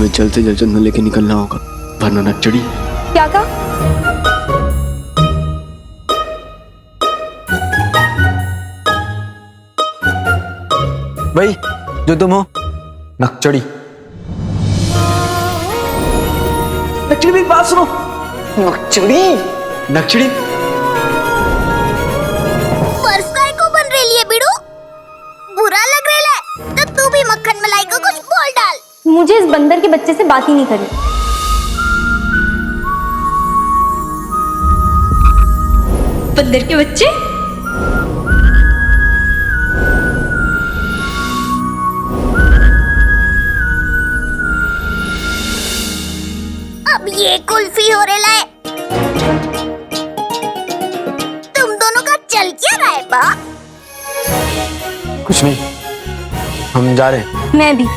हमें जल्द से जल्द चंदन लेके निकलना होगा, वरना नक्चड़ी। क्या कहा? भाई जो तुम हो, नक्चड़ी। नक्चड़ी मेरी बात सुनो। नक्चड़ी नक्चड़ी परस्काय को बन रही है बिड़ू, बुरा लग रहा है तो तू भी मक्खन मलाई को कुछ बोल डाल। मुझे इस बंदर के बच्चे से बात ही नहीं करनी। बंदर के बच्चे? अब ये कुल्फी हो रहा है, तुम दोनों का चल क्या रहा है बा? कुछ नहीं, हम जा रहे हैं। मैं भी।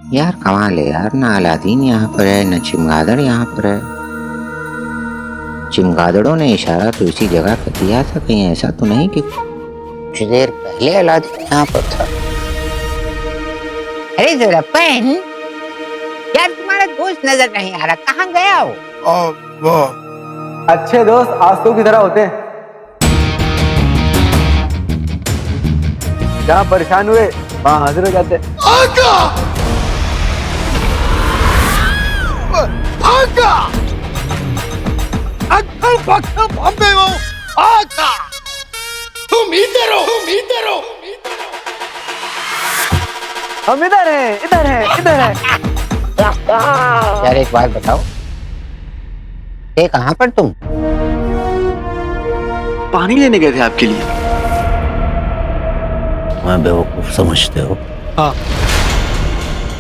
यार कमाल है यार, ना अलादीन यहाँ पर है, न चिमगादड़ यहाँ पर है। चिमगादड़ों ने इशारा तो इसी जगह पर दिया था, कहीं ऐसा तो नहीं कि कुछ देर पहले अलादीन यहाँ पर था। अरे ज़रफ़न, यार तुम्हारा दोस्त नजर नहीं आ रहा, कहाँ गया हो? वो अच्छे दोस्त आंसू की तरह होते हैं, जहाँ परेशान हुए वहाँ हाजिर हो जाते हैं। आका अक्कल पक्कल बम्बे वो आका, तुम इधर हो, तुम इधर हो। हम इधर हैं, इधर हैं, इधर हैं। यार एक बात बताओ, ये कहाँ पर तुम? पानी लेने गए थे आपके लिए। मैं बेवकूफ समझते हो? हाँ,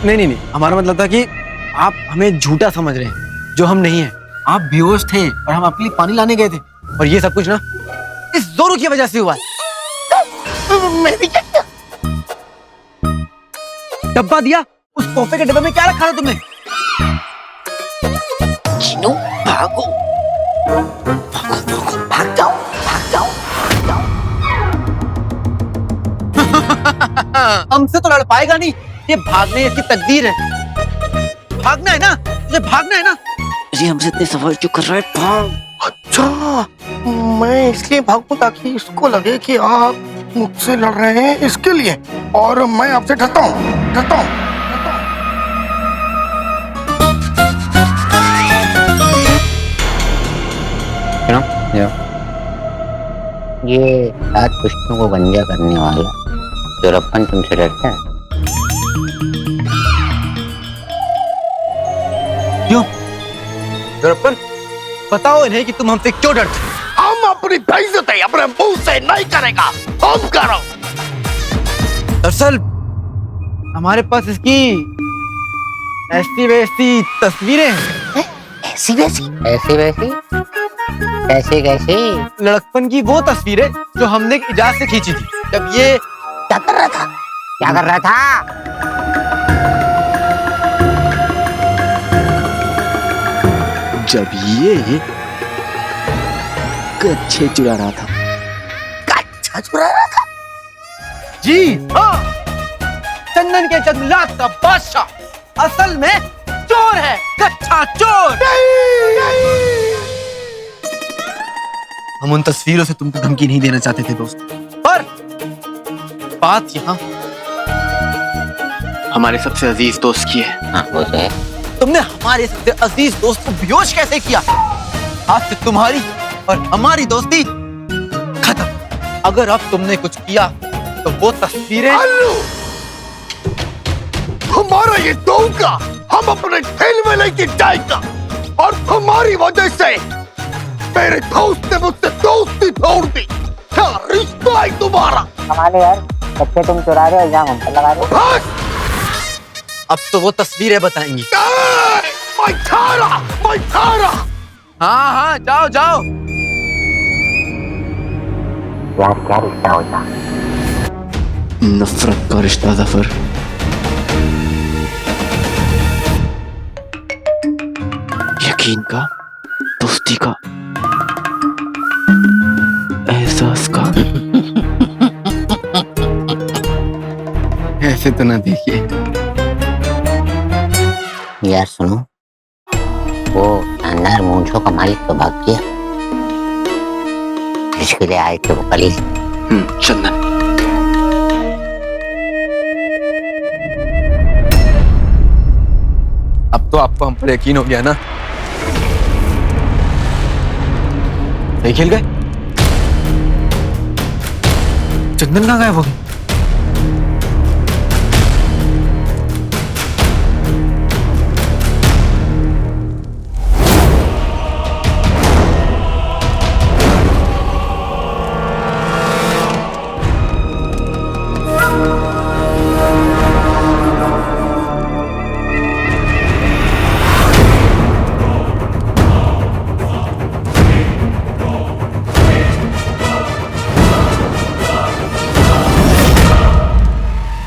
नहीं नहीं नहीं, हमारा मतलब था कि आप हमें झूठा समझ रहे हैं, जो हम नहीं हैं। आप बेहोश थे और हम आपके लिए पानी लाने गए थे, और ये सब कुछ ना इस जोरू की वजह से हुआ है। मेरी डब्बा दिया, उस तोहफे के डब्बे में क्या रखा था तुमने? चिनू भागो, भागो भागो, भाग जाओ, भाग जाओ, भाग जाओ। हमसे तो लड़ पाएगा नहीं, ये भागने इसकी तकदीर है। भागना है ना, तुझे भागना है ना। ये हमसे इतने सवाल क्यों कर रहा है? भाग। अच्छा, मैं इसलिए भागूं ताकि इसको लगे कि आप मुझसे लड़ रहे हैं, इसके लिए, और मैं आपसे डरता हूँ, डरता हूँ। ये 7 पुश्तों को गंजा करने वाला ज़रफ़न तुमसे डरता है? क्यों? ज़रफ़न, बताओ इन्हें कि तुम हमसे क्यों डरते हो? हम अपनी बेइज्जती अपने मुंह से नहीं करेगा, तुम करो। दरअसल हमारे पास इसकी ऐसी वैसी तस्वीरें हैं। ऐसी वैसी? ऐसी वैसी? कैसे कैसे? लड़कपन की वो तस्वीरें जो हमने इजाज़ से खींची थी, जब ये क्या कर रहा था? क्या कर रहा था? जब ये कच्छे चुरा रहा था। कच्छा चुरा रहा था? जी हाँ, चंदन के जंगलात का बादशाह असल में चोर है, कच्छा चोर। हम उन तस्वीरों से तुमको धमकी नहीं देना चाहते थे दोस्त, पर बात यहाँ हमारे सबसे अजीज दोस्त की है। हाँ वो तो है। तुमने हमारे सबसे अजीज दोस्त को बेहोश कैसे किया? आज से तुम्हारी और हमारी दोस्ती खत्म। अगर अब तुमने कुछ किया तो वो तस्वीरें। अल्लू, हमारा ये धोखा हम अपने खेल में लेके जाएगा, और तुम्हारी वजह से मेरे दोस्त ने मुझसे दोस्ती तोड़ दी। क्या रिश्ता है तुम्हारा? हमारे यार बच्चे तुम चुरा रहे हो, इल्जाम हम पर लगा रहे हो। बस, अब तो वो तस्वीरें बताएंगी। मैं खा रहा। हाँ हाँ, जाओ जाओ। यार क्या रिश्ता होता? नफरत का रिश्ता ज़फर। यकीन का, दोस्ती का, एहसास का। ऐसे तो ना देखिए। यार सुनो, वो शानदार मूंछों का मालिक तो भाग गया, जिसके लिए आए थे वो कल ही। चंदन। अब तो आपको हम पर यकीन हो गया ना? सही खेल गए। चंदन कहाँ गायब हो गया?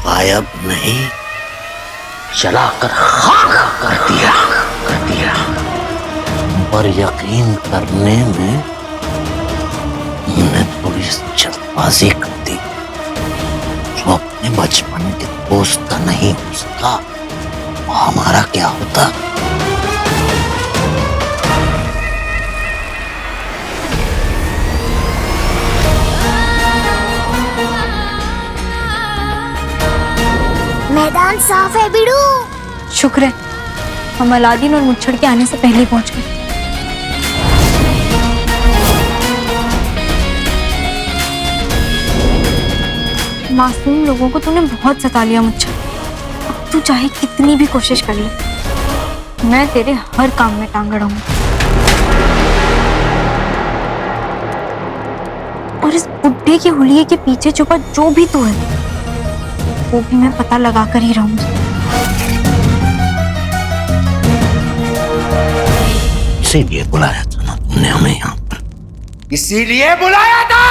गायब नहीं, जलाकर खाक कर दिया। पर यकीन करने में हमने थोड़ी जल्दबाजी कर दी। जो अपने बचपन के दोस्त का नहीं उसका, वो हमारा क्या होता। मैदान साफ है बिड़ू। शुक्र है हम अलादीन और मुच्छड़ के आने से पहले ही पहुंच गए। मासूम लोगों को तूने बहुत सता लिया मुच्छड़। अब तू चाहे कितनी भी कोशिश कर ले, मैं तेरे हर काम में टांग अड़ाऊंगी। और इस बुड्ढे के हुलिये के पीछे छुपा जो भी तू है, वो भी मैं पता लगा कर ही रहूंगी। इसीलिए बुलाया था ना तुमने हमें यहाँ पर? इसीलिए बुलाया था।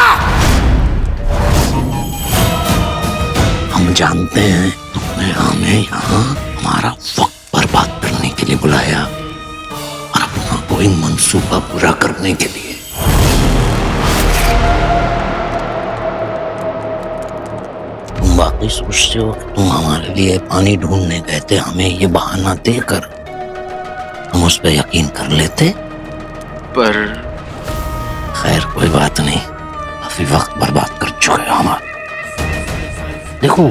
हम जानते हैं तुमने हमें यहाँ हमारा वक्त बर्बाद करने के लिए बुलाया और अपना कोई मंसूबा पूरा करने के लिए। तुम वाकई सोचते हो कि तुम हमारे लिए पानी ढूंढने गए थे, हमें ये बहाना देकर हम उस पर यकीन कर लेते? पर खैर कोई बात नहीं, काफी वक्त बर्बाद कर चुके हमारा। देखो,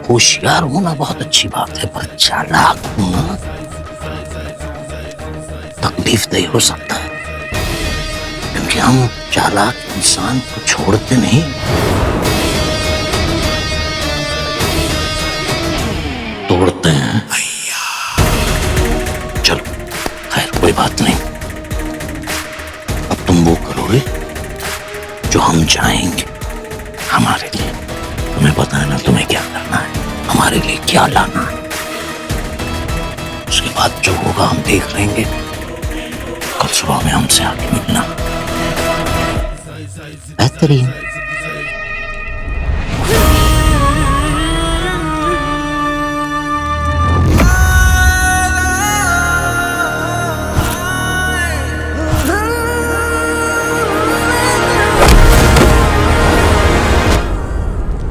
होशियार होना बहुत अच्छी बात है, पर चालाक होना तकलीफदेह हो सकता है, क्योंकि हम चालाक इंसान को छोड़ते नहीं। तोड़ते हैं। चलो खैर कोई बात नहीं, अब तुम वो करोगे जो हम चाहेंगे हमारे लिए। तुम्हें पता है ना तुम्हें क्या करना है, हमारे लिए क्या लाना है। उसके बाद जो होगा हम देख लेंगे। कल सुबह में हमसे आके मिलना। बेहतरीन।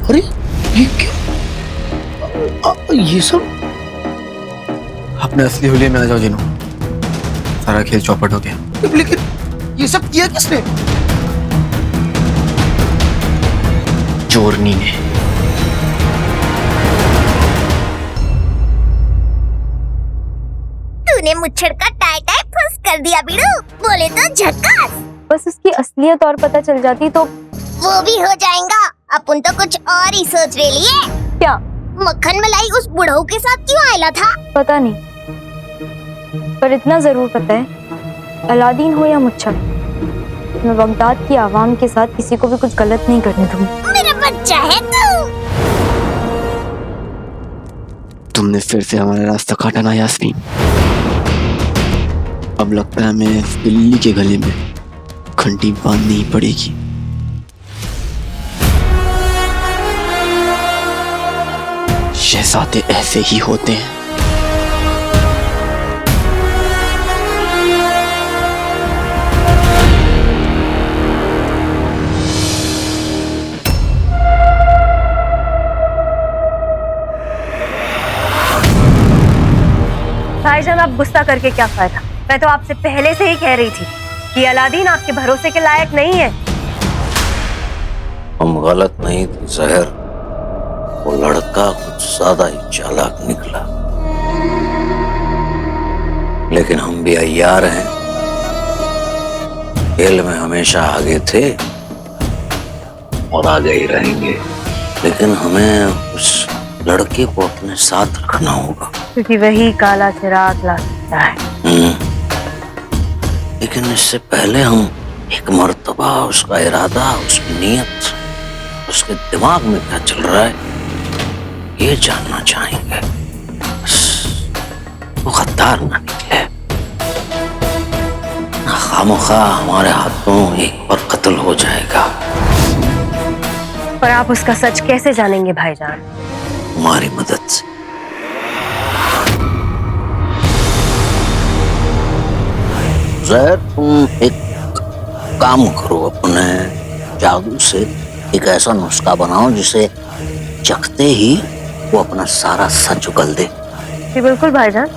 अरे ये क्या? ये सब? अपने असली हुलिये में आ जाओ जिनो, सारा खेल चौपट हो गया। लेकिन ये सब किया किसने? चोरनी ने। तूने मुच्छड़ का टाई टाई फुस कर दिया बिड़ू, बोले तो झक्कास। बस उसकी असलियत और पता चल जाती तो। वो भी हो जाएगा, अपन तो कुछ और ही सोच रहे लिए। क्या? मक्खन मलाई उस बुढ़ऊ के साथ क्यों आयला था? पता नहीं, पर इतना जरूर पता है, अलादीन हो या मुच्छड़, मैं बगदाद की आवाम के साथ किसी को भी कुछ गलत नहीं करने दूंगी। मेरा बच्चा है तू। तुमने फिर से हमारा रास्ता काटा ना यास्मीन। अब लगता है हमें इस बिल्ली के गले में घंटी बांधनी ही पड़ेगी। शहजादे ऐसे ही होते हैं। भाईजान आप गुस्सा करके क्या फायदा? मैं तो आपसे पहले से ही कह रही थी कि अलादीन आपके भरोसे के लायक नहीं है। हम गलत नहीं थे जहर, वो लड़का कुछ ज्यादा ही चालाक निकला, लेकिन हम भी अय्यार हैं, खेल में हमेशा आगे थे और आगे ही रहेंगे। लेकिन हमें उस लड़के को अपने साथ रखना होगा, क्योंकि वही काला चिराग ला सकता है। लेकिन इससे पहले हम एक मर्तबा उसका इरादा, उसकी नीयत, उसके दिमाग में क्या चल रहा है ये जानना चाहेंगे। बस वो गद्दार ना निकले, ना खामखा हमारे हाथों एक पर कत्ल हो जाएगा। पर आप उसका सच कैसे जानेंगे भाईजान? हमारी मदद से। जहर, तुम एक काम करो, अपने जादू से एक ऐसा नुस्खा बनाओ जिसे चखते ही वो अपना सारा सच उगल दे। जी बिल्कुल भाईजान,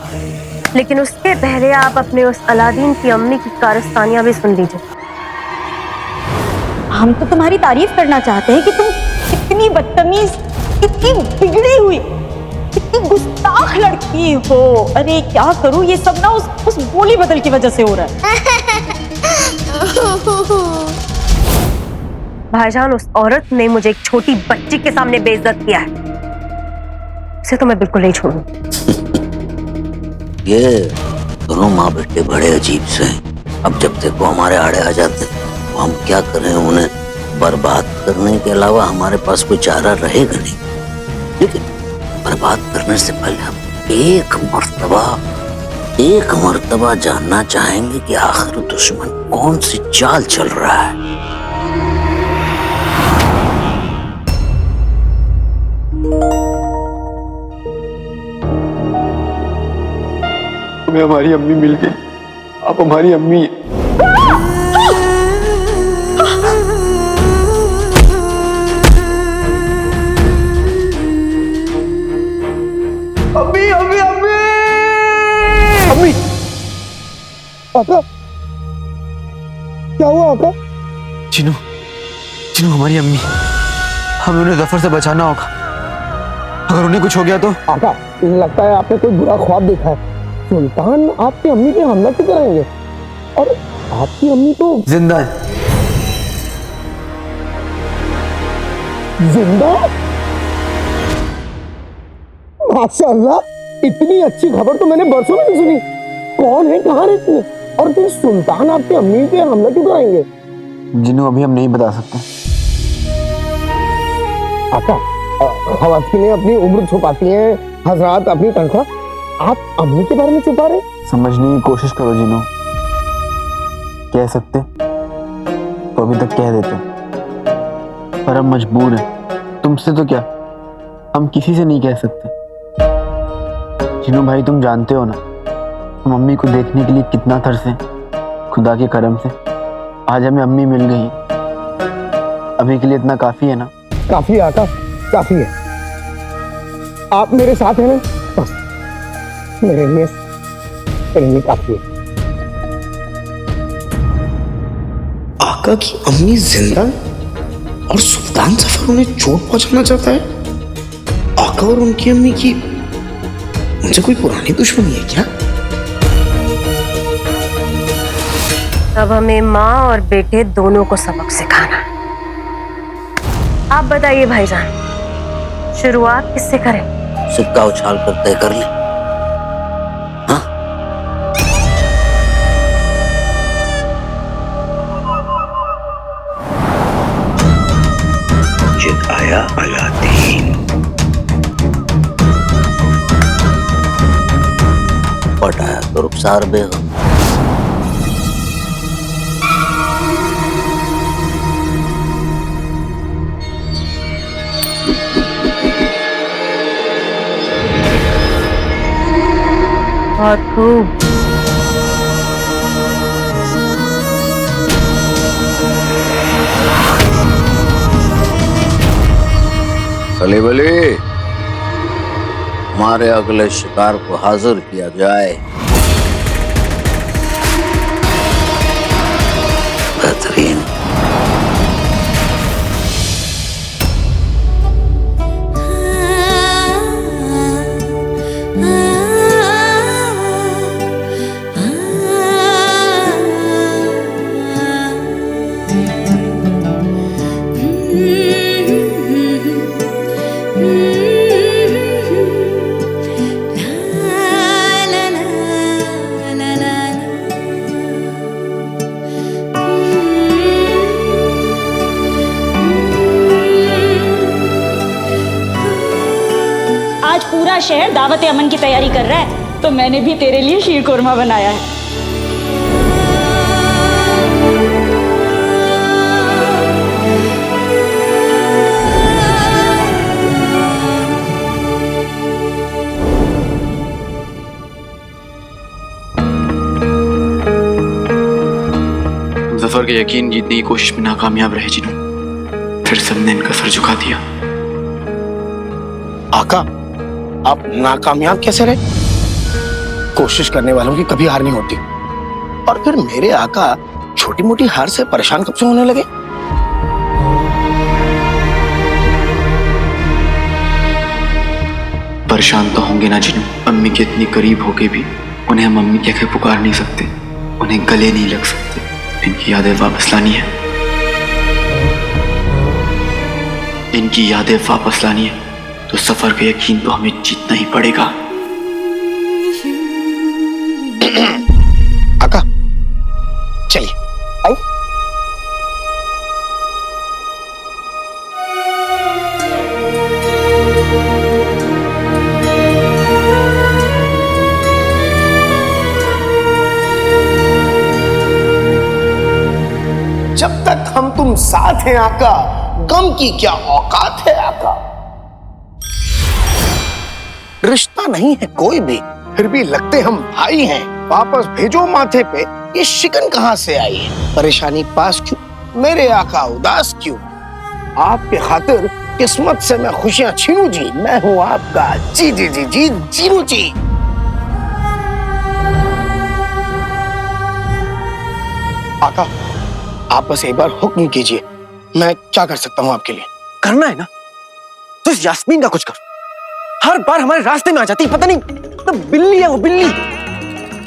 लेकिन उसके पहले आप अपने उस अलादीन की अम्मी की कारस्तानियां भी सुन लीजिए। हम तो तुम्हारी तारीफ करना चाहते हैं कि तुम कितनी बदतमीज, कितनी बिगड़ी हुई, कितनी गुस्ताख लड़की हो। अरे क्या करूं, ये सब ना उस बोली बदल की वजह से हो रहा है। भाईजान, उस औरत ने मुझे एक छोटी बच्ची के सामने बेइज्जत किया है, उसे तो मैं बिल्कुल नहीं छोड़ूंगी। ये दोनों माँ बेटे बड़े अजीब से हैं। अब जब तक वो हमारे आड़े आ जाते तो हम क्या करें? उन्हें बर्बाद करने के अलावा हमारे पास कोई चारा रहेगा नहीं। लेकिन बर्बाद करने से पहले हम एक मर्तबा जानना चाहेंगे कि आखिर दुश्मन कौन सी चाल चल रहा है। हमें हमारी अम्मी मिल गई, आप हमारी अम्मी हैं। अम्मी अम्मी अम्मी अम्मी, आका क्या हुआ आका? चिनू, चिनू हमारी अम्मी, हमें उन्हें जफर से बचाना होगा। अगर उन्हें कुछ हो गया तो? आका, लगता है आपने कोई बुरा ख्वाब देखा है। सुल्तान आपकी अम्मी पे हमला क्यों कराएंगे? और आपकी अम्मी तो जिंदा है। जिंदा? माशाअल्लाह, इतनी अच्छी खबर तो मैंने बरसों में नहीं सुनी। कौन है, कहाँ रहती है, और फिर सुल्तान आपकी अम्मी पे हमला क्यों कराएंगे? जिन्हों अभी हम नहीं बता सकते। आका, खवातीनें अपनी उम्र छुपाती हैं, हजरात अपनी तनख्वाह, आप अम्मी के बारे में छुपा रहे? समझने की कोशिश करो जिन्हों, कह सकते तो अभी तक कह देते, पर हम मजबूर हैं। तुमसे तो क्या, हम किसी से नहीं कह सकते। जिन्हों भाई, तुम जानते हो ना हम अम्मी को देखने के लिए कितना तरसे। खुदा के करम से आज हमें अम्मी मिल गई। अभी के लिए इतना काफी है ना? काफी है आका, काफी है। आप मेरे साथ हैं ना, बस मेरे लिए काफी है। आका की अम्मी जिंदा और सुल्तान जफर उन्हें चोट पहुंचाना चाहता है। आका और उनकी अम्मी की उनसे कोई पुरानी दुश्मनी है क्या? अब हमें माँ और बेटे दोनों को सबक सिखाना है। आप बताइए भाईजान, शुरुआत किससे करें? सिक्का उछाल कर तय कर ले। हाँ? जिद आया अलादीन, पट आया तो रुखसार बेगम। बहुत खूब। भले भले, हमारे अगले शिकार को हाजिर किया जाए। बेहतरीन। आज पूरा शहर दावत अमन की तैयारी कर रहा है, तो मैंने भी तेरे लिए शीर कोरमा बनाया है। जफर के यकीन जीतने की कोशिश में नाकामयाब रहे जिन्हों, फिर सबने इनका सर झुका दिया। आका, आप नाकामयाब कैसे रहे? कोशिश करने वालों की कभी हार नहीं होती। और फिर मेरे आका छोटी मोटी हार से परेशान कब से होने लगे? परेशान तो होंगे ना जिन्हों, अम्मी के इतनी करीब होके भी उन्हें हम अम्मी कह के पुकार नहीं सकते, उन्हें गले नहीं लग सकते। इनकी यादें वापस लानी है, इनकी यादें वापस लानी है तो सफर का यकीन तो हमें जीतना ही पड़ेगा। आका, चलिए आओ। जब तक हम तुम साथ हैं आका, गम की क्या औकात है आका। रिश्ता नहीं है कोई भी, फिर भी लगते हम भाई हैं। वापस भेजो माथे पे ये शिकन कहां से आई है? परेशानी पास क्यों? मेरे आका उदास क्यों? आपके खातिर किस्मत से मैं खुशियां छीनूं जी। मैं हूं आपका जी जी जी जी जीनू जी। आका, आप बस एक बार हुक्म कीजिए, मैं क्या कर सकता हूं आपके लिए? करना है ना तो इस यास्मीन का कुछ कर। हर बार हमारे रास्ते में आ जाती, पता नहीं तो बिल्ली है वो बिल्ली।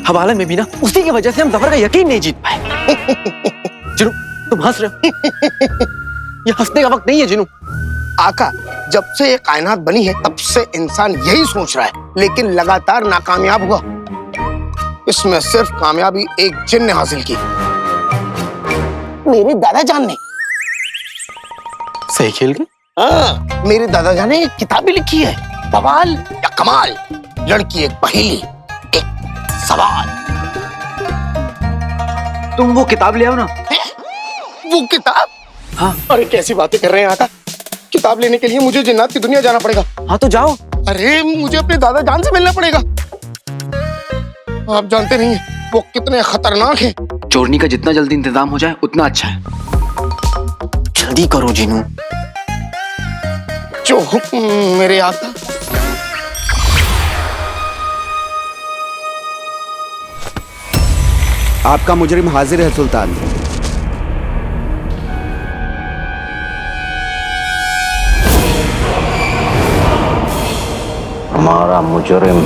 हवाले में भी ना उसी की वजह से हम जफर का यकीन नहीं जीत पाए। जिनू, तुम हंस रहे हो? ये हंसने का वक्त नहीं है जिनू। आका, जब से ये कायनात बनी है तब से इंसान यही सोच रहा है, लेकिन लगातार नाकामयाब हुआ। इसमें सिर्फ कामयाबी एक जिन ने हासिल की, मेरे दादाजान ने। सही खेल गए। हाँ, मेरे दादाजान ने एक किताब भी लिखी है, बवाल या कमाल, लड़की एक पहेली एक सवाल। तुम वो किताब ले आओ ना। वो किताब? हाँ। अरे कैसी बातें कर रहे हैं आका, किताब लेने के लिए मुझे जिन्नात की दुनिया जाना पड़ेगा। हाँ तो जाओ। अरे मुझे अपने दादाजान से मिलना पड़ेगा। आप जानते नहीं हैं वो कितने खतरनाक हैं। चोरनी का जितना जल्दी इंतजाम हो जाए उतना अच्छा है। जल्दी करो जिनू। जो हुक्म मेरे आका। आपका मुजरिम हाजिर है सुल्तान। हमारा मुजरिम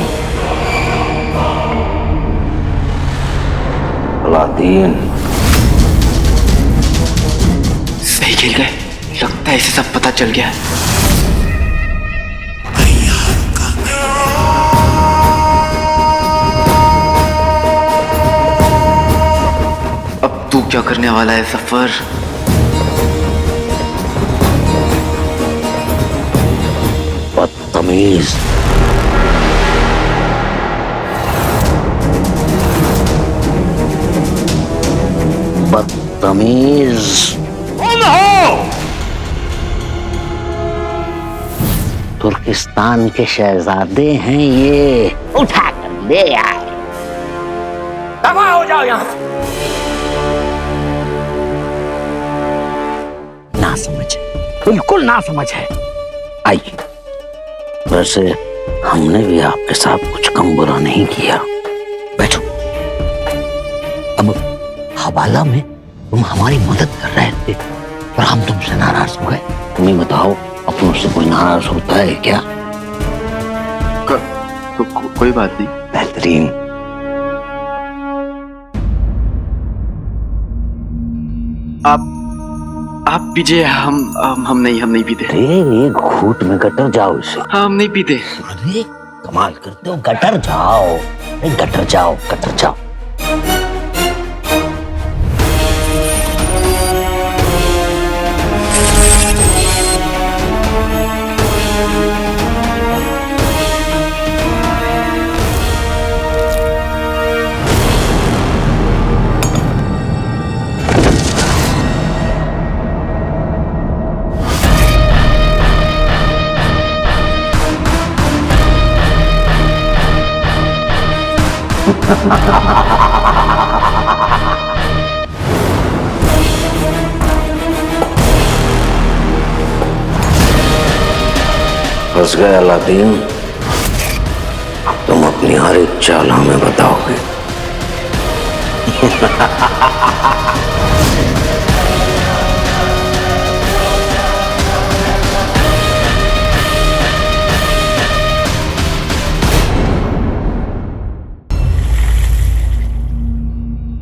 अलादीन। सही खेल गए, लगता है इसे सब पता चल गया है। अब तू क्या करने वाला है सफर? बदतमीज। बदतमीज। कौन हो? तुर्किस्तान के शहजादे हैं ये, उठा कर ले आए। दफा हो जाओ यहां से। ना समझ, बिल्कुल ना समझ है। आइए। वैसे हमने भी आपके साथ कुछ कम बुरा नहीं किया। बैठो। अब हवाला में तुम हमारी मदद कर रहे थे और हम तुमसे नाराज हो गए। तुम ही बताओ, अपनों से कोई नाराज होता है क्या? कोई बात नहीं। बेहतरीन। आप पीजिए। हम नहीं पीते। अरे एक घूंट में गटर जाओ इसे। हम नहीं पीते। अरे कमाल करते हो, गटर जाओ। अरे गटर जाओ, गटर जाओ। फंस गए अलादीन। अब तुम अपनी हर एक चाल हमें बताओगे।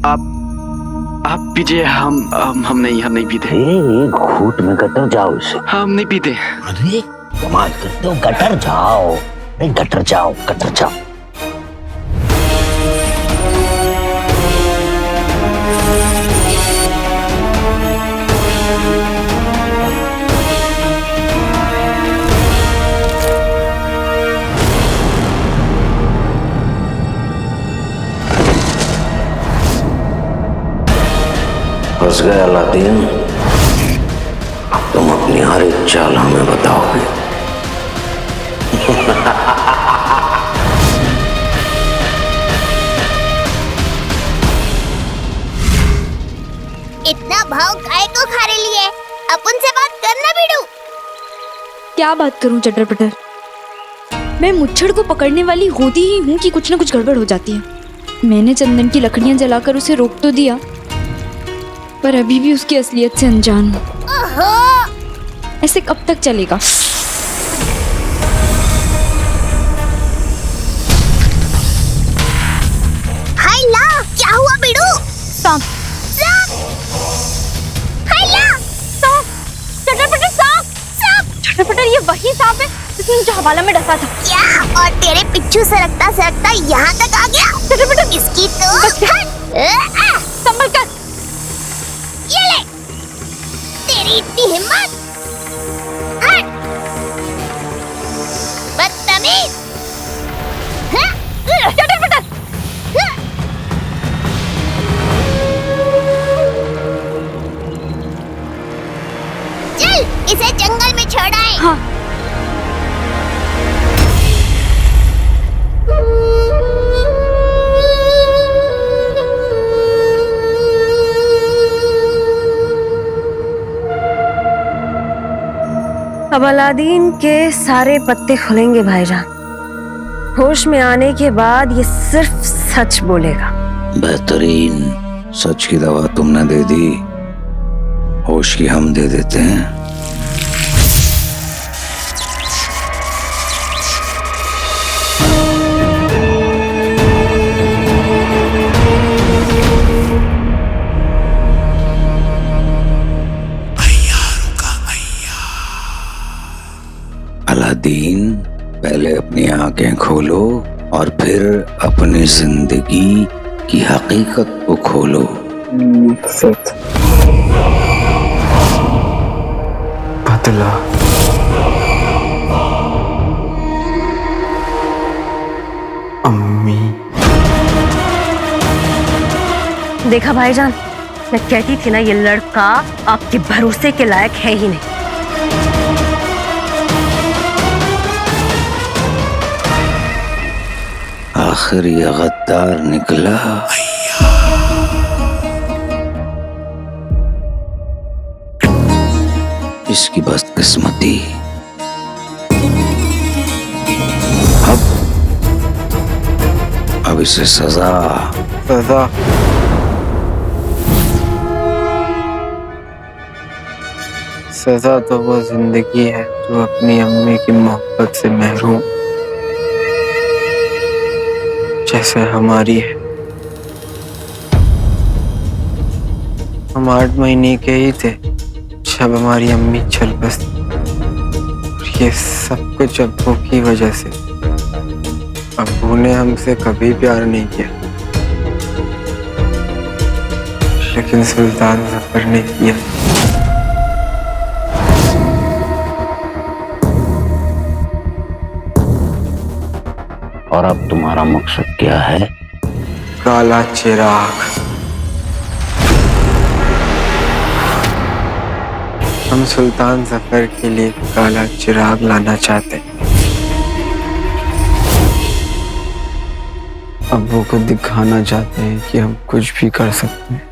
आप पीजिए। हम नहीं पीते। एक घूंट में गटर जाओ इसे। हम नहीं पीते। अरे कमाल करते हो, गटर जाओ। अरे गटर जाओ, गटर जाओ। फंस गए अलादीन। अब तुम अपनी हर एक चाल हमें बताओगे। इतना भाव काय को खारे लिए? अपन से बात करना बिडू। क्या बात करूं चटर पटर? मैं मुच्छड़ को पकड़ने वाली होती ही हूँ कि कुछ न कुछ गड़बड़ हो जाती है। मैंने चंदन की लकड़ियां जलाकर उसे रोक तो दिया, पर अभी भी उसकी असलियत से अनजान हूँ। ऐसे कब तक चलेगा? हाय ला, क्या हुआ बिडू? सांप। सांप। हाय ला, सांप। चटर पटर सांप। सांप। चटर पटर ये वही सांप है जिसने मुझे हवाला में डसा था। क्या? और तेरे पिच्छू सरकता सरकता यहाँ तक आ गया? चटर पटर इसकी तो संभल कर। ये ले, तेरी इतनी हिम्मत? हट, बदतमीज। चटर पटर। चल, इसे जंगल में छोड़ आए। हाँ। अब अलादीन के सारे पत्ते खुलेंगे भाईजान। होश में आने के बाद ये सिर्फ सच बोलेगा। बेहतरीन। सच की दवा तुमने दे दी, होश की हम दे देते हैं। अलादीन, पहले अपनी आंखें खोलो और फिर अपनी जिंदगी की हकीकत को खोलो। बदला। अम्मी। देखा भाईजान, मैं कहती थी ना ये लड़का आपके भरोसे के लायक है ही नहीं। आखिर ये गद्दार निकला। इसकी बदकिस्मती। अब इसे सजा। सजा? सजा तो वो जिंदगी है जो अपनी अम्मी की मोहब्बत से महरूम, जैसे हमारी है। हम 8 महीने के ही थे जब हमारी अम्मी चल बसी। और ये सब कुछ अब्बू की वजह से। अब्बू ने हमसे कभी प्यार नहीं किया, लेकिन सुल्तान जफर ने किया। और अब तुम्हारा मकसद क्या है? काला चिराग। हम सुल्तान जफर के लिए काला चिराग लाना चाहते हैं। अब्बू को दिखाना चाहते हैं कि हम कुछ भी कर सकते हैं।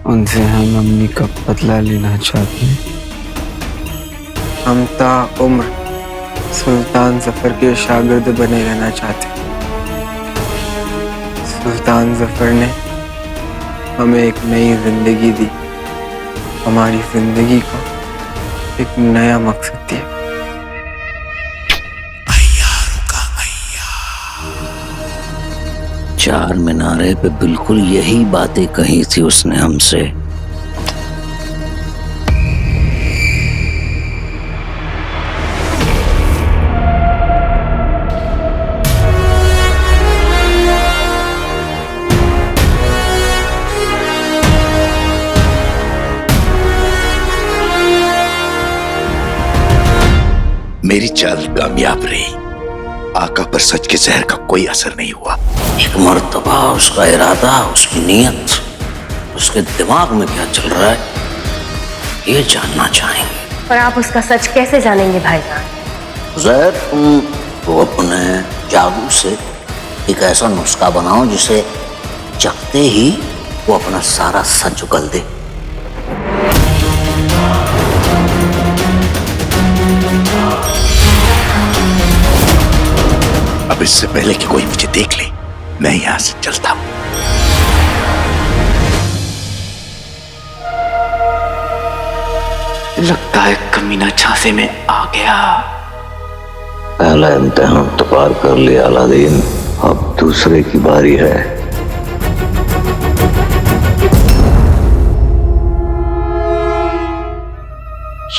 उनसे हम अम्मी का बदला लेना चाहते हैं। हम ता उम्र सुल्तान जफर के शागिर्द बने रहना चाहते हैं। सुल्तान जफर ने हमें एक नई जिंदगी दी, हमारी जिंदगी को एक नया मकसद दिया। चार मीनारे पे बिल्कुल यही बातें कही थी उसने हमसे। मेरी चाल कामयाब रही। आका पर सच के जहर का कोई असर नहीं हुआ। एक मर्तबा उसका इरादा, उसकी नीयत, उसके दिमाग में क्या चल रहा है, ये जानना चाहेंगे। पर आप उसका सच कैसे जानेंगे भाईजान? ज़हर, तुम तो अपने जादू से एक ऐसा नुस्खा बनाओ जिसे चखते ही वो अपना सारा सच उगल दे। अब इससे पहले कि कोई मुझे देख ले, मैं यहां से चलता हूं। लगता है कमीना झांसे में आ गया। पहला इम्तिहान तो पार कर लिया अलादीन, अब दूसरे की बारी है।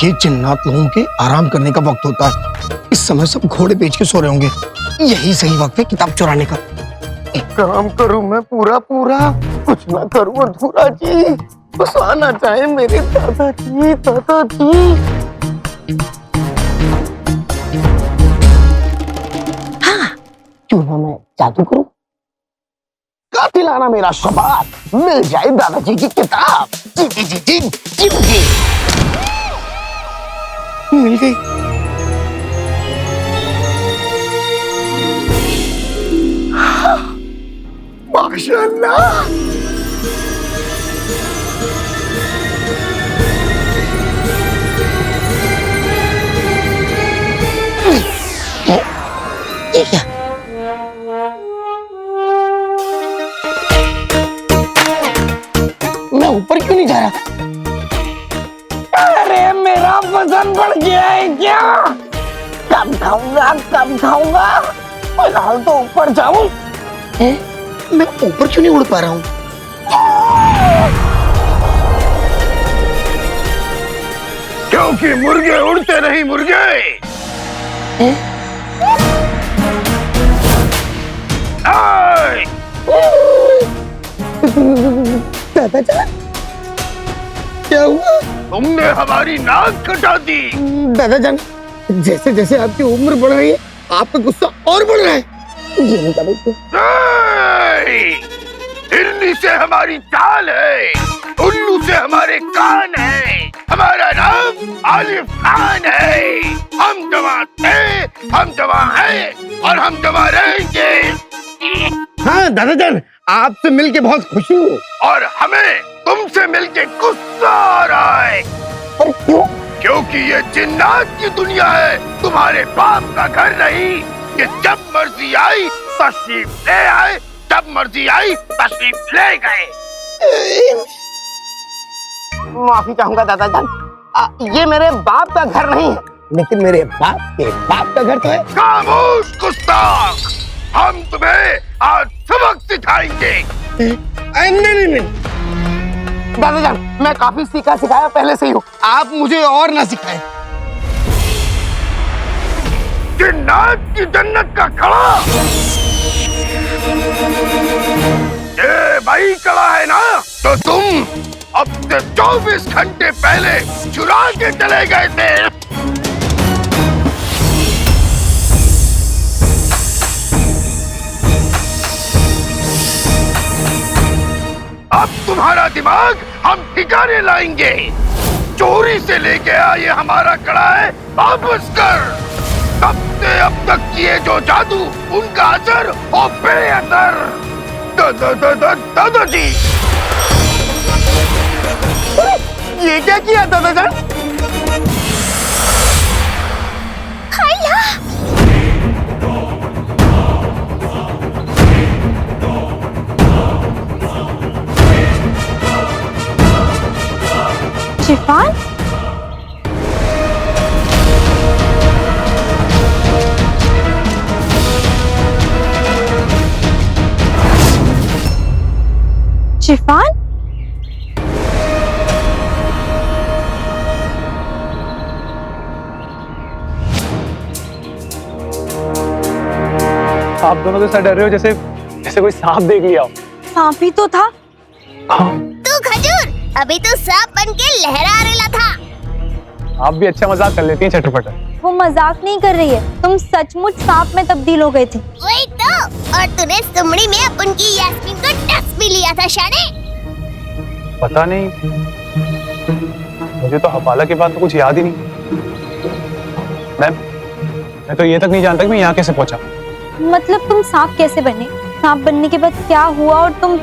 ये जिन्नात लोगों के आराम करने का वक्त होता है। इस समय सब घोड़े बेच के सो रहे होंगे। यही सही वक्त है किताब चुराने का। एक काम करूं मैं पूरा पूरा, कुछ ना करूं अधूरा जी। बस आना चाहे मेरे दादाजी, दादाजी। हाँ, क्यों ना मैं जादू करूं? कातिल आना मेरा शबात, मिल जाए दादाजी की किताब। जी जी जी जी जी जी। मिल गई। माशाअल्लाह। ये क्या? मैं ऊपर क्यों नहीं जा रहा? अरे मेरा वजन बढ़ गया है क्या? कब खाऊंगा, कब खाऊंगा? फिलहाल तो ऊपर जाऊं। मैं ऊपर क्यों नहीं उड़ पा रहा हूँ? क्योंकि मुर्गे उड़ते नहीं मुर्गे। दादाजान, क्या हुआ? तुमने हमारी नाक कटा दी। दादाजान, जैसे जैसे आपकी उम्र बढ़ रही है, आपका गुस्सा और बढ़ रहा है। ये नहीं समझते। हिरनी से हमारी चाल है, उल्लू से हमारे कान है। हमारा नाम आलिफ खान है। हम जवां थे, हम जवां हैं और हम जवां रहेंगे। हाँ दादाजान, आपसे मिलके बहुत खुशी हूँ। और हमें तुमसे मिलके गुस्सा आ रहा है। पर क्यों? क्योंकि ये जिन्नात की दुनिया है, तुम्हारे बाप का घर नहीं। कि जब मर्जी आई तशरीफ ले आए, जब मर्जी आई तशरीफ ले गए। माफी चाहूंगा दादाजान, ये मेरे बाप का घर नहीं है, लेकिन मेरे बाप के बाप का घर तो है। खामोश गुस्ताख, हम तुम्हें आज सबक सिखाएंगे। नहीं, दादाजान, मैं काफी सीखा सिखाया पहले से ही हूँ, आप मुझे और ना सिखाएं। जिन्नात की जन्नत का कड़ा, ये भाई कड़ा है ना, तो तुम अब से 24 घंटे पहले चुरा के चले गए थे। अब तुम्हारा दिमाग हम ठिकाने लाएंगे। चोरी से लेके आए हमारा कड़ा है, वापस कर। तब से अब तक किए जो जादू, उनका असर हो बेअसर। दादाजी, ये क्या किया दादाजान? शिफान, शिफान, आप दोनों तो ऐसा डर रहे हो जैसे जैसे कोई सांप देख लिया हो। सांप ही तो था। तू खजूर, अभी तो सांप बन के लहरा रेला था। आप भी अच्छा मजाक कर लेती हैं चटरपटर। वो मजाक नहीं कर रही है, तुम सचमुच सांप में तब्दील हो गए थे। वही तो, और तूने सुमड़ी में अपन की यास्मीन को टच भी लिया था शाने। पता नहीं, मुझे तो हवाला के बाद तो कुछ याद ही नहीं। मैं तो ये तक नहीं जानता कि मैं यहाँ कैसे पहुंचा। मतलब तुम सांप कैसे बने, सांप बनने के बाद क्या हुआ और तुम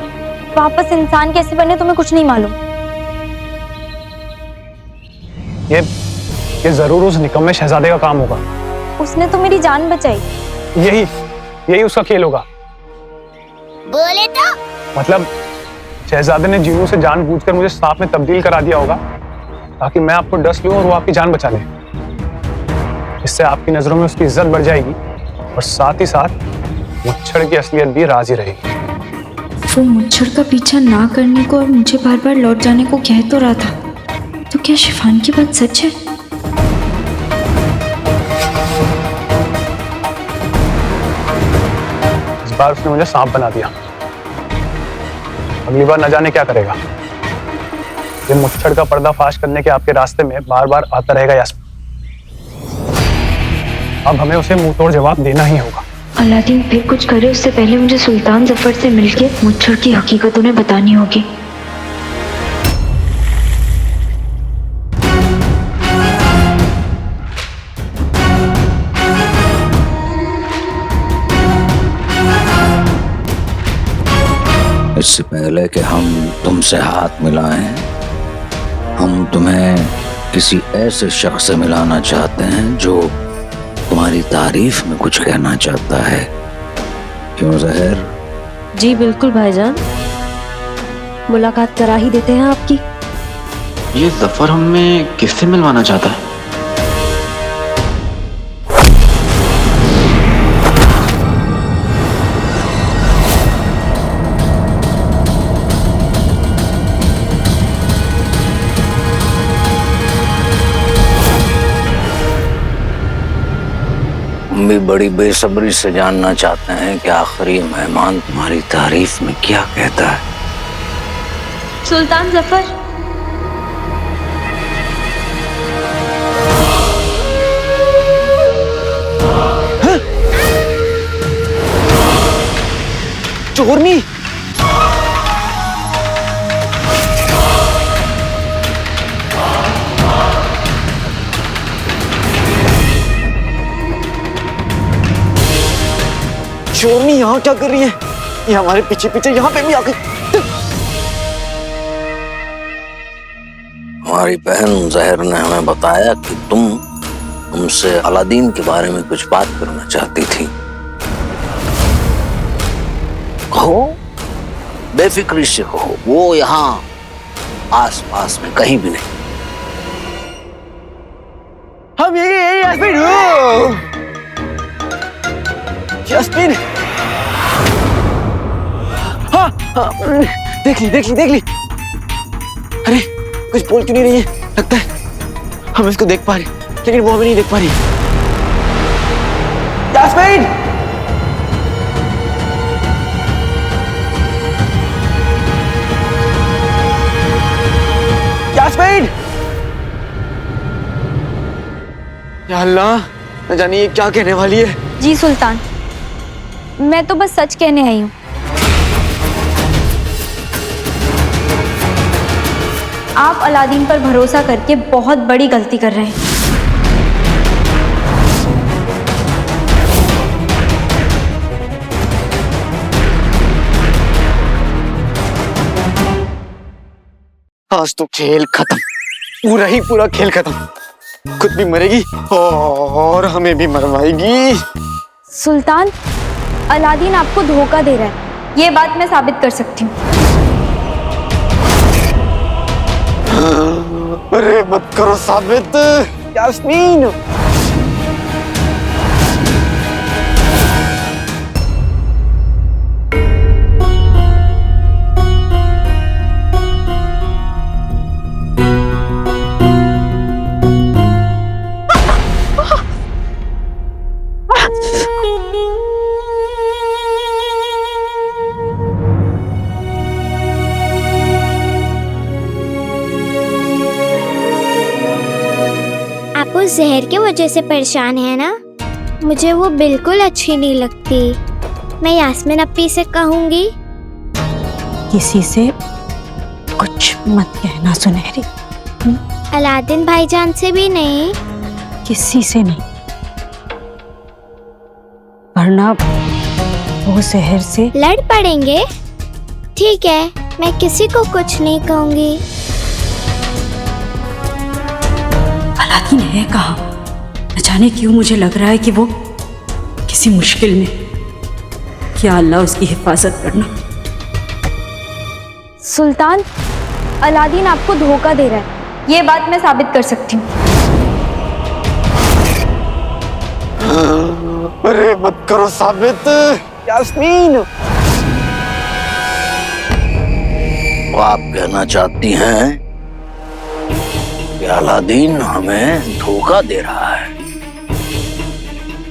वापस इंसान कैसे बने, तुम्हें कुछ नहीं मालूम। ये जरूर उस निकम्मे शहजादे का काम होगा। उसने तो मेरी जान बचाई। यही उसका खेल होगा। बोले तो मतलब शहजादे ने जीनू से जानबूझकर मुझे सांप में तब्दील करा दिया होगा ताकि मैं आपको डस लूं और वो आपकी जान बचा ले। इससे आपकी नजरों में उसकी इज्जत बढ़ जाएगी और साथ ही साथ मुच्छड़ की असलियत भी राजी रहेगी। वो मुच्छड़ का पीछा ना करने को और मुझे बार बार लौट जाने को कह तो रहा था, तो क्या शिफान की बात सच है? इस बार उसने मुझे सांप बना दिया, अगली बार न जाने क्या करेगा। ये मुच्छड़ का पर्दाफाश करने के आपके रास्ते में बार बार आता रहेगा यास्मीन। अब हमें उसे मुंह तोड़ जवाब देना ही होगा। अलादीन फिर कुछ करे उससे पहले मुझे सुल्तान जफर से मिलके मुच्छड़ की हकीकत उन्हें बतानी होगी। इससे पहले कि हम तुमसे हाथ मिलाएं, हम तुम्हें किसी ऐसे शख्स से मिलाना चाहते हैं जो तुम्हारी तारीफ में कुछ कहना चाहता है। क्यों ज़हर? जी बिल्कुल भाईजान, मुलाकात करा ही देते हैं आपकी। ये जफर हमें किससे मिलवाना चाहता है? हम भी बड़ी बेसब्री से जानना चाहते हैं कि आखिर ये मेहमान तुम्हारी तारीफ में क्या कहता है। सुल्तान जफर, चोरनी, चोरनी यहाँ क्या कर रही है? ये हमारे पीछे पीछे यहाँ पे भी आ गई। हमारी बहन ज़हर ने हमें बताया कि तुम हमसे अलादीन के बारे में कुछ बात करना चाहती थी। कहो, बेफिक्री से कहो, वो यहाँ आस-पास में कहीं भी नहीं। हम यही यास्मीन। यास्मीन, हाँ, हाँ, देख ली। अरे कुछ बोल क्यों नहीं रही है? लगता है हम इसको देख पा रहे, लेकिन वो हमें नहीं देख पा रही। यास्मीन, यास्मीन, या अल्लाह, न जाने ये क्या कहने वाली है। जी सुल्तान, मैं तो बस सच कहने आई हूँ। आप अलादीन पर भरोसा करके बहुत बड़ी गलती कर रहे हैं। आज तो खेल खत्म, पूरा ही पूरा खेल खत्म। खुद भी मरेगी और हमें भी मरवाएगी। सुल्तान, अलादीन आपको धोखा दे रहा है, ये बात मैं साबित कर सकती हूँ। अरे मत करो साबित यास्मीन। आप उस जहर की वजह से परेशान है ना? मुझे वो बिल्कुल अच्छी नहीं लगती। मैं यास्मीन अपी से कहूंगी। किसी से कुछ मत कहना सुनहरी। अलादीन भाईजान से भी नहीं? किसी से नहीं, वरना वो जहर से लड़ पड़ेंगे। ठीक है, मैं किसी को कुछ नहीं कहूंगी। अलादीन है कहाँ? न जाने क्यों मुझे लग रहा है कि वो किसी मुश्किल में। क्या अल्लाह उसकी हिफाजत करना। सुल्तान, अलादीन आपको धोखा दे रहा है, ये बात मैं साबित कर सकती हूँ। अरे मत करो साबित यास्मीन। वो आप कहना चाहती हैं कि अलादीन हमें धोखा दे रहा है?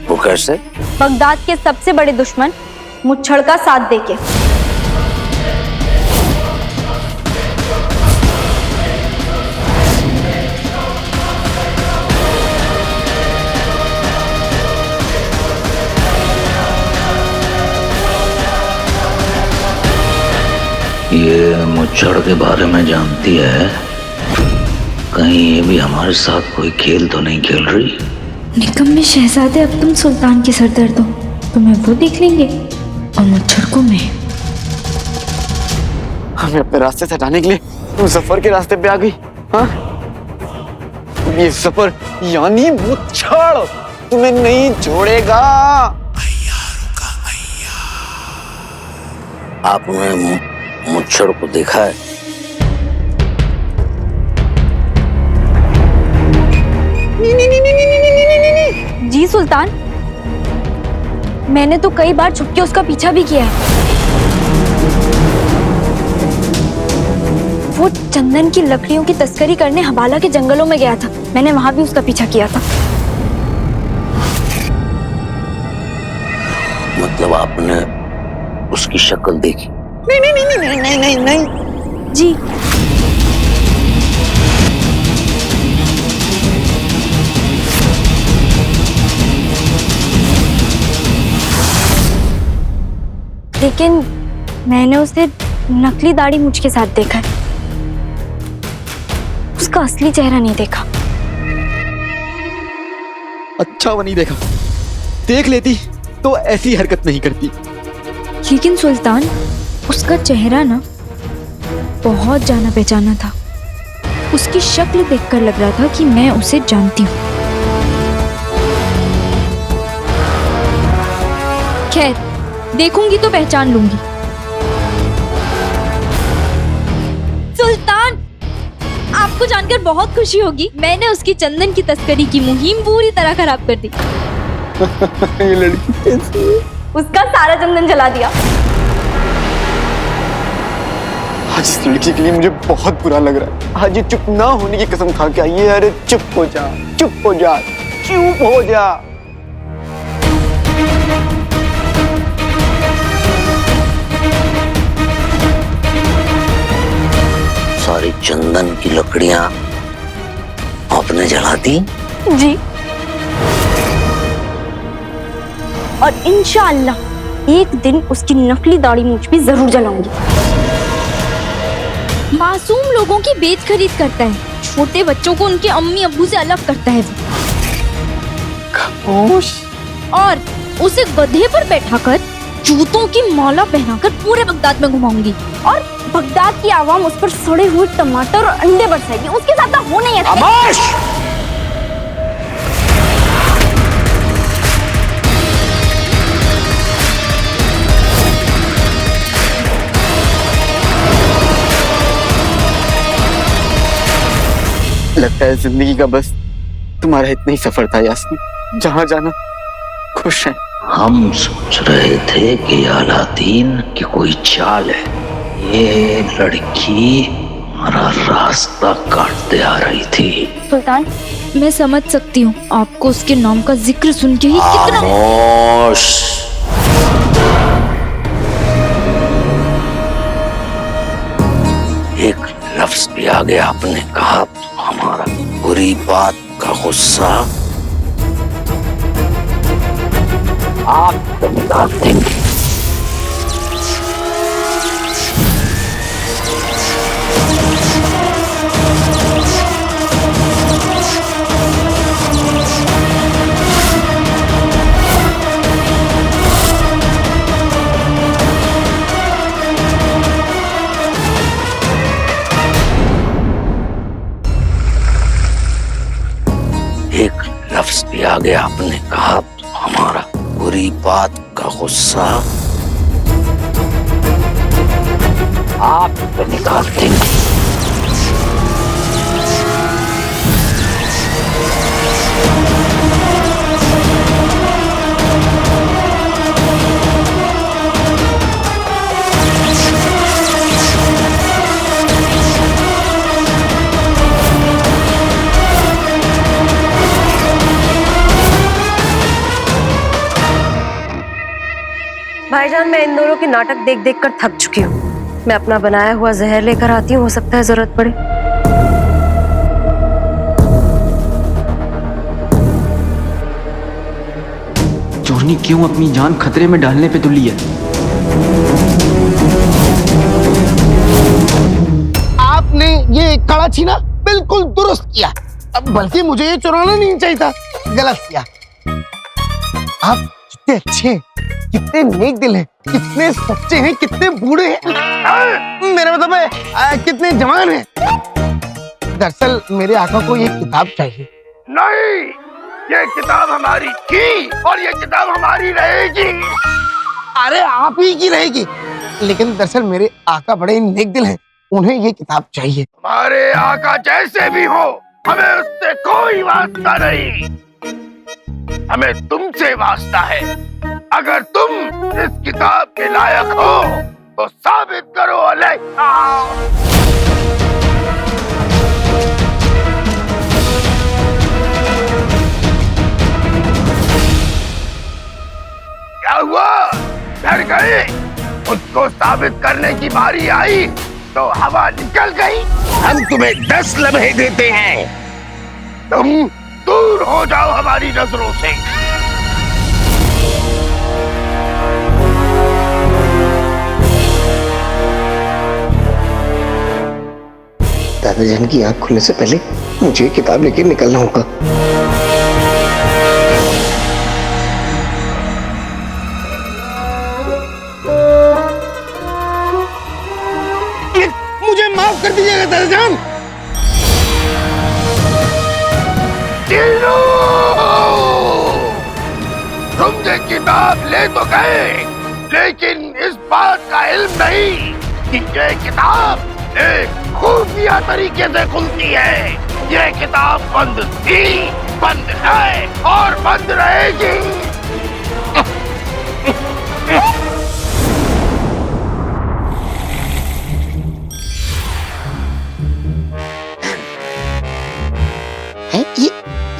वो कैसे? बगदाद के सबसे बड़े दुश्मन मुच्छड़ का साथ देके। ये मुच्छड़ के बारे में जानती है? कहीं ये भी हमारे साथ कोई खेल तो नहीं खेल रही? निकम्मे शहजादे, अब तुम सुल्तान की सरदर्द हो, तुम्हें वो देख लेंगे और मुच्छड़ को मैं। हमें अपने रास्ते से हटाने के लिए तुम सफर के रास्ते पे आ गई। हाँ, ये सफर यानी मुच्छड़ तुम्हें नहीं छोड़ेगा। आपने मुच्छड़ को देखा है? जी सुल्तान, मैंने तो कई बार छुपके उसका पीछा भी किया है। वो चंदन की लकड़ियों की तस्करी करने हवाला के जंगलों में गया था, मैंने वहां भी उसका पीछा किया था। मतलब आपने उसकी शक्ल देखी? नहीं जी। लेकिन मैंने उसे नकली दाढ़ी मूंछ के साथ देखा है, उसका असली चेहरा नहीं देखा। अच्छा वो नहीं देखा, देख लेती तो ऐसी हरकत नहीं करती। लेकिन सुल्तान, उसका चेहरा ना बहुत जाना पहचाना था। उसकी शक्ल देखकर लग रहा था कि मैं उसे जानती हूँ। खैर, देखूंगी तो पहचान लूंगी। सुल्तान, आपको जानकर बहुत खुशी होगी, मैंने उसकी चंदन की तस्करी की मुहिम पूरी तरह खराब कर दी। ये लड़की कैसी है? उसका सारा चंदन जला दिया। आज इस लड़की के लिए मुझे बहुत बुरा लग रहा है। आज ये चुप ना होने की कसम खा के आई है। अरे चुप हो जा, चुप हो जा, चुप हो जा। सारी चंदन की लकड़ियां आपने जला दी? जी, और इंशाअल्लाह एक दिन उसकी नकली दाढ़ी मूंछ भी जरूर जलाऊंगी। मासूम लोगों की बेच खरीद करता है, छोटे बच्चों को उनके अम्मी अब्बू से अलग करता है खामोश। और उसे गधे पर बैठाकर जूतों की माला पहनाकर पूरे बगदाद में घुमाऊंगी और बगदाद की आवाम उस पर सड़े हुए टमाटर और अंडे बरसाएगी। उसके साथ ना होना ही है। लगता है जिंदगी का बस तुम्हारा इतना ही सफर था यास्मीन। जहाँ जाना खुश है। हम सोच रहे थे कि अलादीन की कोई चाल है, ये लड़की हमारा रास्ता काटते आ रही थी। सुल्तान, मैं समझ सकती हूँ आपको उसके नाम का जिक्र सुन के ही कितना। खामोश। एक लफ्ज भी आगे आपने कहा तो हमारा बुरी बात का गुस्सा आप बता देंगे। एक लफ्ज भी आगे आपने कहा तो हमारा बुरी बात का गुस्सा आप निकाल देंगे। भाईजान, मैं इन दोनों के नाटक देख देख कर थक चुकी हूँ। मैं अपना बनाया हुआ जहर लेकर आती हूँ, हो सकता है जरूरत पड़े। जोहनी क्यों अपनी जान खतरे में डालने पे तुली है? आपने ये कड़ा छीना बिल्कुल दुरुस्त किया, बल्कि मुझे ये चुराना नहीं चाहिए था, गलत किया। आप कितने अच्छे हैं, कितने नेक दिल हैं, कितने सच्चे हैं, कितने बूढ़े हैं, मेरा मतलब है कितने जवान हैं। दरअसल मेरे आका को ये किताब चाहिए। नहीं, ये किताब हमारी थी और ये किताब हमारी रहेगी। अरे आप ही की रहेगी, लेकिन दरअसल मेरे आका बड़े नेक दिल हैं, उन्हें ये किताब चाहिए। हमारे आका जैसे भी हो, हमें उससे कोई वास्ता नहीं, हमें तुमसे वास्ता है। अगर तुम इस किताब के लायक हो तो साबित करो। क्या हुआ, डर गए? उसको साबित करने की बारी आई तो हवा निकल गई। हम तुम्हें 10 लम्हे देते हैं, तुम दूर हो जाओ हमारी नजरों से। दादाजान की आंख खुलने से पहले मुझे किताब लेके निकलना होगा। मुझे माफ कर दीजिएगा दादाजान। तुमने किताब ले तो गए, लेकिन इस बात का इल्म नहीं कि ये किताब एक खुफिया तरीके से खुलती है। ये किताब बंद थी, बंद है और बंद रहेगी।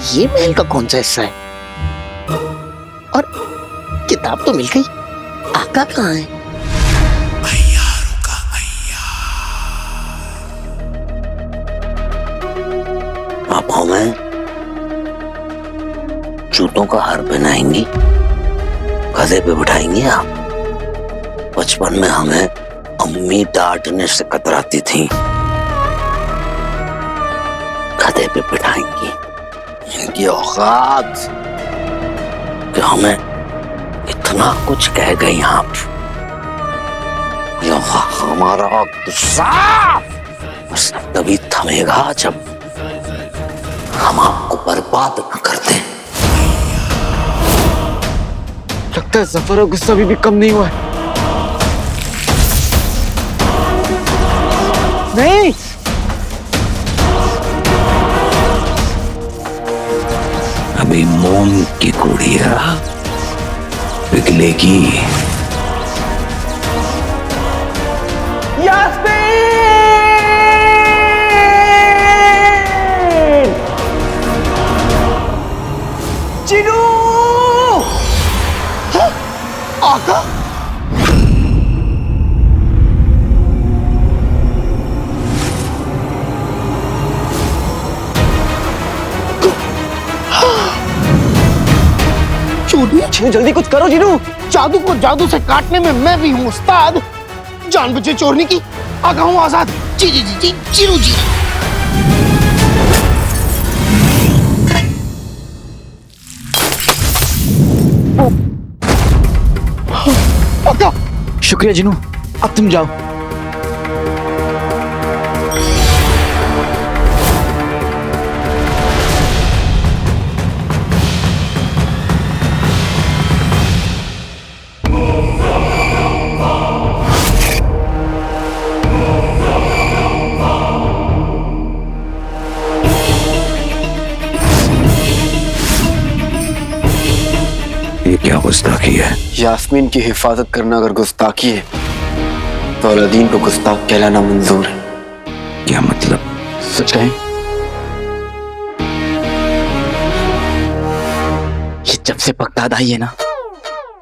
ये महल का कौन सा हिस्सा है? और किताब तो मिल गई, आका कहाँ है? आप हमें जूतों का हार पहनाएंगी, गधे पे बिठाएंगी आप। बचपन में हमें अम्मी डांटने से कतराती थी, गधे पे बिठाएंगी। इनकी औकात कि हमें इतना कुछ कह गई आप। हमारा गुस्सा बस तभी थमेगा जब हम आपको बर्बाद न कर दें। लगता है जफर का गुस्सा अभी भी कम नहीं हुआ है। नहीं, अभी मोम की गुड़िया पिघलेगी। चिनू! हाँ? आका? जिनू जल्दी कुछ करो जिनू। जादू को जादू से काटने में मैं भी हूँ उस्ताद। जान बचे चोरने की, आका हूँ आजाद। जी जी जी जी चिरू जी। आका शुक्रिया जिनू, अब तुम जाओ। ये क्या गुस्ताखी है? यास्मीन की हिफाजत करना अगर गुस्ताखी है तो अलादीन को गुस्ताख कहलाना मंजूर है। क्या मतलब? सच कहें, ये जब से बगदाद आई है ना,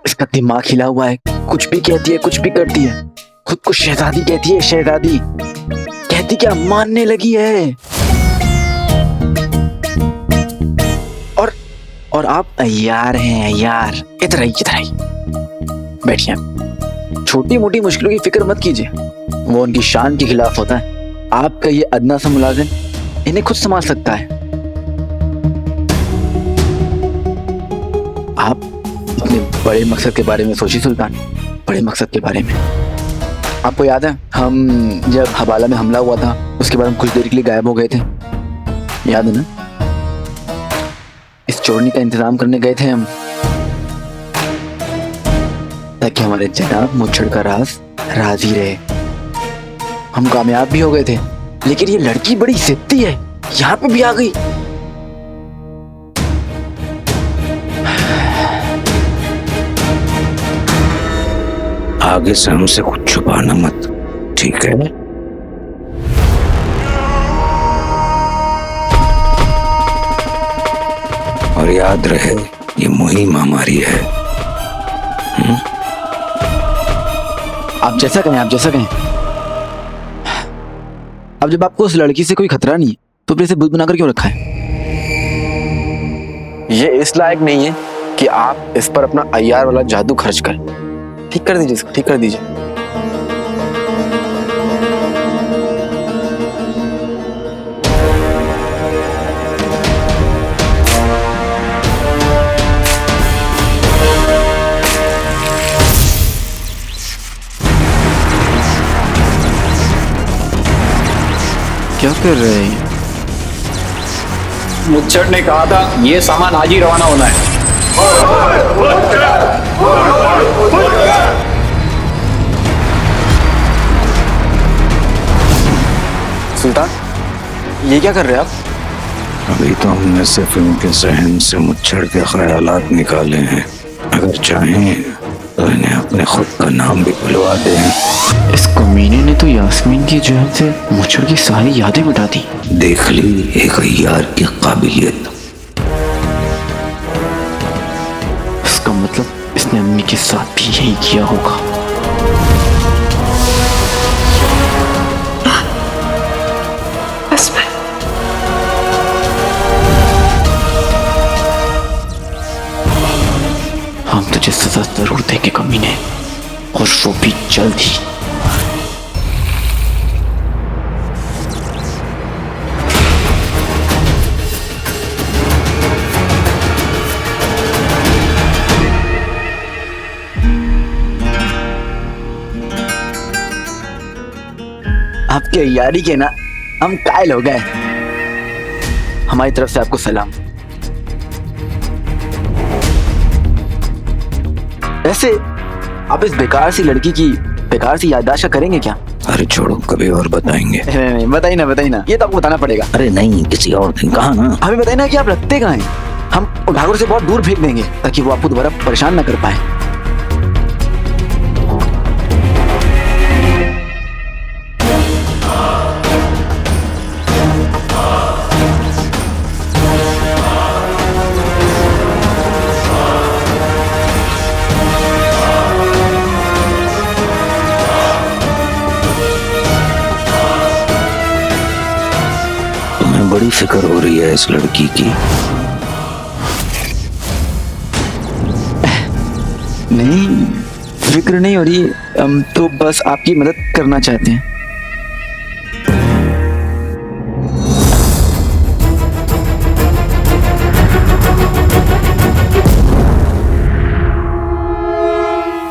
इसका दिमाग हिला हुआ है। कुछ भी कहती है, कुछ भी करती है। खुद को शहजादी कहती है, शहजादी कहती क्या मानने लगी है। और आप अय्यार हैं, अय्यार। इधर आइए, इधर आइए, बैठिए। छोटी मोटी मुश्किलों की फिक्र मत कीजिए, वो उनकी शान के खिलाफ होता है। आपका ये अदना सा मुलाजिम इन्हें खुद संभाल सकता है। आप अपने बड़े मकसद के बारे में सोचिए सुल्तान, बड़े मकसद के बारे में। आपको याद है हम जब हवाला में हमला हुआ था, उसके बाद हम कुछ देर के लिए गायब हो गए थे, याद है ना? इस चोरनी का इंतजाम करने गए थे हम, ताकि हमारे जनाब मुच्छड़ का राज राजी रहे। हम कामयाब भी हो गए थे, लेकिन ये लड़की बड़ी जिद्दी है, यहाँ पे भी आ गई। आगे से हमसे कुछ छुपाना मत, ठीक है? और याद रहे, ये मुहिम हमारी है। आप जैसा कहें, आप जैसा कहें। अब जब आपको उस लड़की से कोई खतरा नहीं, तो फिर इसे बुत बनाकर क्यों रखा है? ये इस लायक नहीं है कि आप इस पर अपना अय्यार वाला जादू खर्च करें। ठीक कर दीजिए इसको, ठीक कर दीजिए। क्या कर रहे हैं? मुच्छड़ ने कहा था ये सामान आज ही रवाना होना है। ये क्या कर रहे हैं आप? अभी तो हमने सिर्फ इनके जहन से मुच्छड़ के ख्यालात निकाले हैं। अगर चाहें तो इन्हें अपने खुद का नाम भी बुलवा दें। इस कमीने ने तो यास्मीन की जहन से मुच्छड़ की सारी यादें मिटा दी। देख ली एक अय्यार की काबिलियत। इसका मतलब इसने अम्मी के साथ भी यही किया होगा। बस मैं हम तुझे सजा जरूर देंगे कमीने, और वो भी जल्द ही। आपके यारी के ना हम कायल हो गए। हमारी तरफ से आपको सलाम। वैसे आप इस बेकार सी लड़की की बेकार सी याददाश्त करेंगे क्या? अरे छोड़ो, कभी और बताएंगे। नहीं, बताइए ना, ये तो आपको बताना पड़ेगा। अरे नहीं, किसी और दिन कहा ना। हमें बताइए ना कि आप रखते कहाँ हैं। हम भागोर से बहुत दूर फेंक देंगे ताकि वो आपको दोबारा परेशान ना कर पाए। बड़ी फिक्र हो रही है इस लड़की की। नहीं, फिक्र नहीं हो रही, हम तो बस आपकी मदद करना चाहते हैं।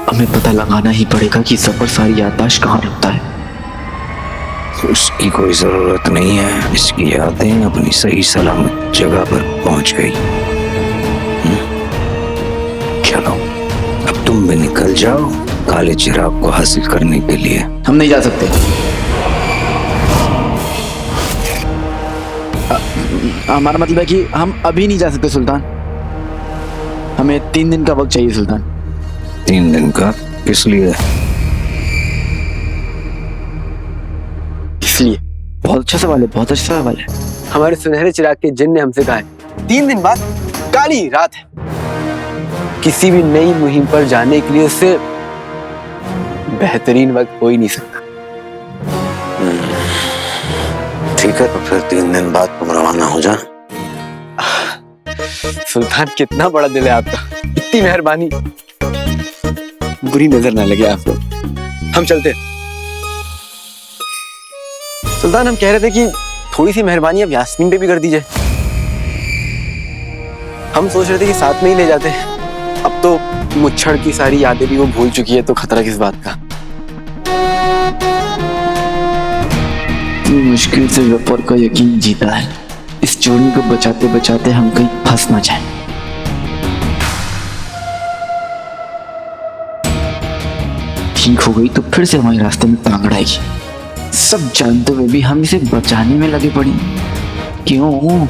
हमें पता लगाना ही पड़ेगा कि जफर सारी याददाश्त कहाँ रखता है। उसकी कोई जरूरत नहीं है। इसकी यादें अपनी सही सलामत जगह पर पहुंच गई। चलो अब तुम भी निकल जाओ काले चिराग को हासिल करने के लिए। हम नहीं जा सकते। हमारा मतलब है कि हम अभी नहीं जा सकते सुल्तान। हमें 3 दिन का वक्त चाहिए सुल्तान। 3 दिन का? किस लिए? इसलिए। बहुत अच्छा सवाल है, बहुत अच्छा सवाल है। हमारे सुनहरे चिराग के जिन ने हमसे कहा है 3 दिन बाद काली रात है। किसी भी नई मुहिम पर जाने के लिए उससे बेहतरीन वक्त हो ही नहीं सकता। ठीक है, तो फिर 3 दिन बाद तुम रवाना हो जा। सुल्तान कितना बड़ा दिल है आपका, इतनी मेहरबानी। बुरी नजर ना लगे आपको। हम चलते हैं। सुल्तान, हम कह रहे थे कि थोड़ी सी मेहरबानी अब यास्मीन पे भी कर दीजिए। हम सोच रहे थे कि साथ में ही ले जाते। अब तो मुच्छड़ की सारी यादें भी वो भूल चुकी है, तो खतरा किस बात का। मुश्किल से जफर का यकीन जीता है। इस चोरी को बचाते बचाते हम कहीं फंस ना जाए। ठीक हो गई तो फिर से हमारे रास्ते में टांग अड़ाएगी। सब जानते हुए भी हम इसे बचाने में लगे पड़ी। क्यों?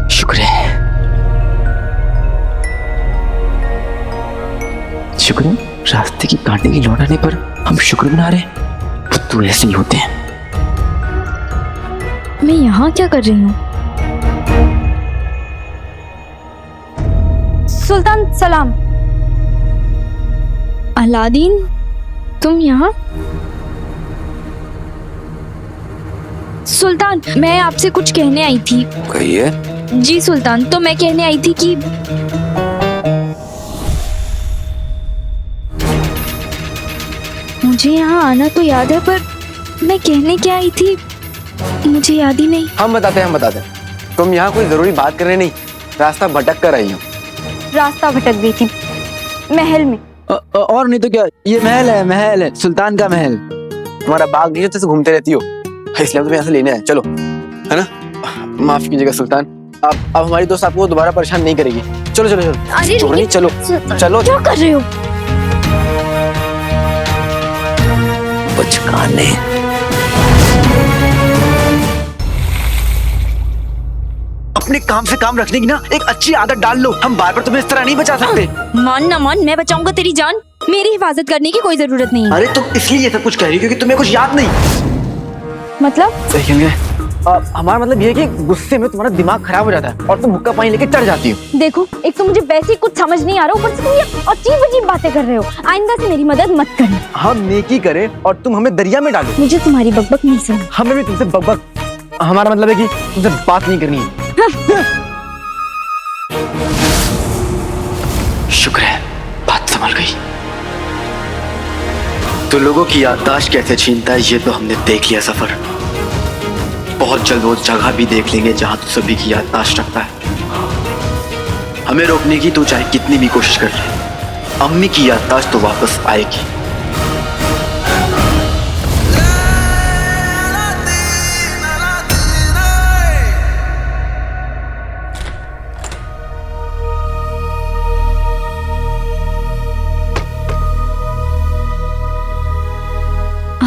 शुक्र है रास्ते की कांटे की लौट आने पर हम शुक्र मना रहे। तो ऐसे ही होते हैं। मैं यहाँ क्या कर रही हूँ? सुल्तान सलाम। अलादीन, तुम यहाँ? सुल्तान, मैं आपसे कुछ कहने आई थी। कहिए। जी सुल्तान, तो मैं कहने आई थी कि मुझे यहाँ आना तो याद है, पर मैं कहने क्या आई थी मुझे याद ही नहीं। हम बताते हैं। तुम यहाँ कोई जरूरी बात करने नहीं, रास्ता भटक कर आई हो। रास्ता भटक गई थी महल में। और नहीं तो क्या, ये महल है, सुल्तान का महल। तुम्हारा बाग नहीं है, तो घूमते रहती हो, इसलिए तुम्हें यहाँ से लेने आए। चलो, है ना? माफ कीजिएगा सुल्तान, अब हमारी दोस्त आपको दोबारा परेशान नहीं करेगी। चलो चलो चलो अरे चोरनी, चलो चलो। क्या कर रहे हो? बचकाने। अपने काम से काम रखने की ना एक अच्छी आदत डाल लो। हम बार बार तुम्हें इस तरह नहीं बचा सकते। मान ना मान, मैं बचाऊंगा तेरी जान। मेरी हिफाजत करने की कोई जरूरत नहीं है। अरे तुम इसलिए ये सब कुछ कह रही हो क्योंकि तुम्हें कुछ याद नहीं। मतलब सही कह रहे हैं। हमारा मतलब ये है कि गुस्से में तुम्हारा दिमाग खराब हो जाता है और तुम हुक्का पानी लेके चढ़ जाती हो। देखो, एक तो मुझे वैसे ही कुछ समझ नहीं आ रहा, ऊपर से तुम ये अजीब अजीब बातें कर रहे हो। आइंदा से मेरी मदद मत करना। हम नेकी करें और तुम हमें दरिया में डालो। मुझे तुम्हारी बकबक नहीं सुननी। हमें भी तुमसे बकबक, हमारा मतलब है कि तुमसे बात नहीं करनी है। शुक्र है बात संभल गई। तो लोगों की याददाश्त कैसे छीनता है ये तो हमने देख लिया सफर। बहुत जल्द वो जगह भी देख लेंगे जहां तू सभी की याददाश्त रखता है। हमें रोकने की तू चाहे कितनी भी कोशिश कर ले, अम्मी की याददाश्त तो वापस आएगी।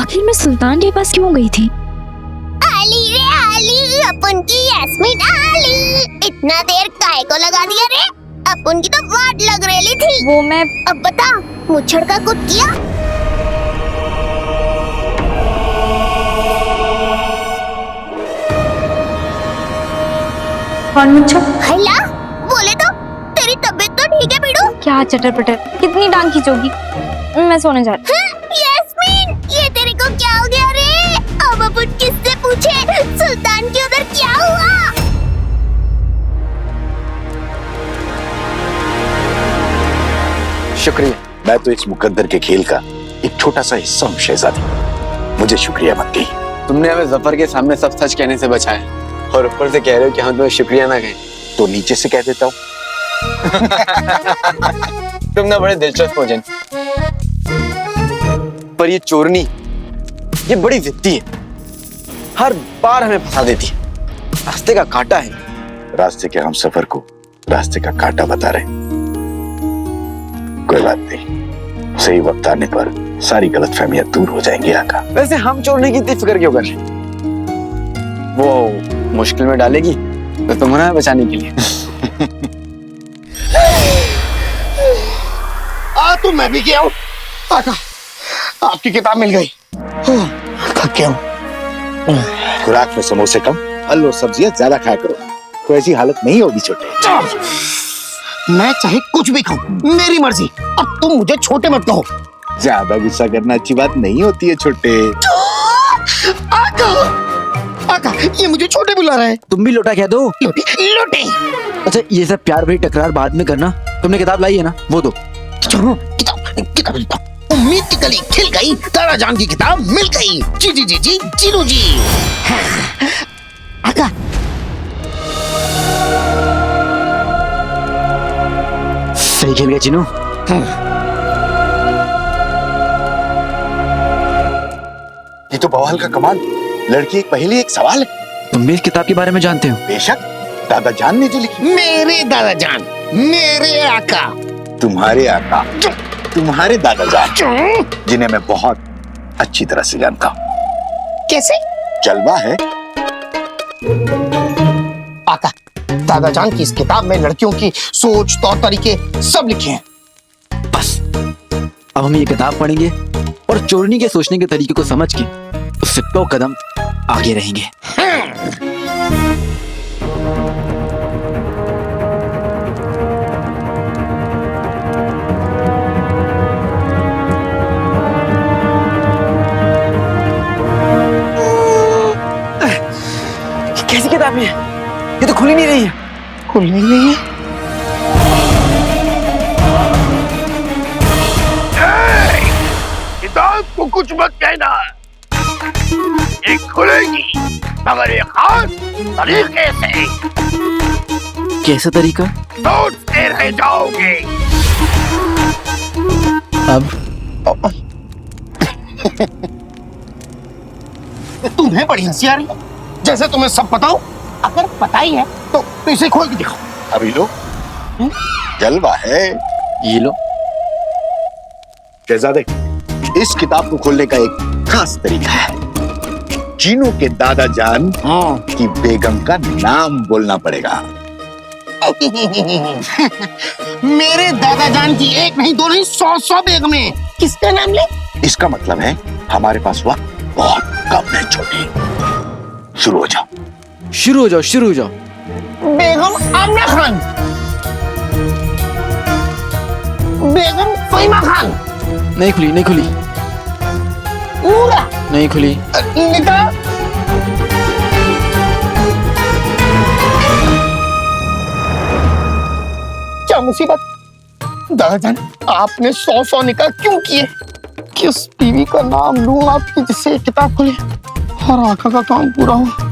आखिर मैं सुल्तान के पास क्यों गई थी? आली रे आली, अपन की यास्मीन आली। इतना देर काहे को लगा दिया रे? अपन की तो वाट लग रही थी। वो मैं अब बता, मुच्छड़ का कुछ किया? कौन मुच्छड़? हैला, बोले तो। तेरी तबीयत तो ठीक है बिडू? क्या चटर पटर, कितनी टांग खींचोगी? मैं सोने जा रही। यास्मीन, ये तेरे को क्या हो गया रे? अब अपन किससे पूछे? सुल्तान के उधर क्या हुआ? शुक्रिया। मैं तो इस मुकद्दर के खेल का एक छोटा सा हिस्सा हूँ शहजादी। मुझे शुक्रिया मत कही। तुमने हमें जफर के सामने सब सच कहने से बचाया और ऊपर से कह रहे हो कि हम तुम्हें शुक्रिया ना कहें। तो नीचे से कह देता हूँ। तुम ना बड़े दिलचस्प हो जन। पर ये चोरनी, ये बड़ी जिद्दी है, हर बार हमें फंसा देती है। रास्ते का कांटा है। रास्ते के हम सफर को रास्ते का कांटा बता रहे। कोई बात नहीं, सही वक्त आने पर सारी गलतफहमियां दूर हो जाएंगी आका। वैसे हम चोरने की इतनी फिक्र क्यों कर रहे हैं? वो मुश्किल में डालेगी तो तुम्हें बचाने के लिए। तो मैं भी गया हूँ। आका, आपकी किताब मिल गई। थक गया हूँ। खुराक में समोसे कम, फल और सब्जियां ज्यादा खाया करो, तो ऐसी हालत नहीं होगी छोटे। मैं चाहे कुछ भी खाऊं, मेरी मर्जी। अब तुम मुझे छोटे मत कहो। ज्यादा गुस्सा करना अच्छी बात नहीं होती है छोटे। आका, आका, ये मुझे छोटे बुला रहा है। तुम भी लोटा कह दो। लोटे, लोटे। अच्छा, ये सब प्यार भरी टकरार बाद में करना। तुमने किताब लाई है ना, वो दो। किताब उम्मीद की कली खिल गई, तारा जान की किताब मिल गई। जी जी जी जी जीनू जी। आका, सही खेल गया चिनू। ये तो बवाल का कमाल। लड़की एक पहेली एक सवाल है। तुम भी इस किताब के बारे में जानते हो? बेशक, दादा जान ने जो लिखी। मेरे दादा जान, मेरे आका, तुम्हारे आका, तुम्हारे दादा जान, जिन्हें मैं बहुत अच्छी तरह से जानता हूँ। कैसे? जलवा है। आका, दादा जान की इस किताब में लड़कियों की सोच, तौर तरीके सब लिखे हैं। बस अब हम ये किताब पढ़ेंगे और चोरनी के सोचने के तरीके को समझ के उससे 2 कदम आगे रहेंगे। कैसी किताब है? ये तो खुली नहीं रही है। खुल नहीं रही है। किताब को कुछ मत कहना, ये खुलेगी मगर एक खास तरीके से। कैसा तरीका? सोचते रह जाओगे। अब तुम्हें बड़ी हंसी आ रही है, जैसे तुम्हें सब पता हो। अगर पता ही है तो इसे खोल के दिखाओ। अभी लो, जलवा है। ये लो। शहजादे, इस किताब को खोलने का एक खास तरीका है। चीनू के दादा जान की बेगम का नाम बोलना पड़ेगा। मेरे दादाजान की एक नहीं दो नहीं 100 बेगमें। किसका नाम ले? इसका मतलब है हमारे पास वक्त बहुत कम है छोटे। शुरू हो जाओ। शुरू हो जाओ, शुरू हो जाओ। बेगम आमना खान, बेगम फहीमा खान। नहीं खुली, नहीं खुली, नूरा नहीं खुली। निका, क्या मुसीबत। दादाजान, आपने 100 निकाह क्यों किए? किस बीवी का नाम लूं आपकी जिससे किताब खुले और आका का काम पूरा हो।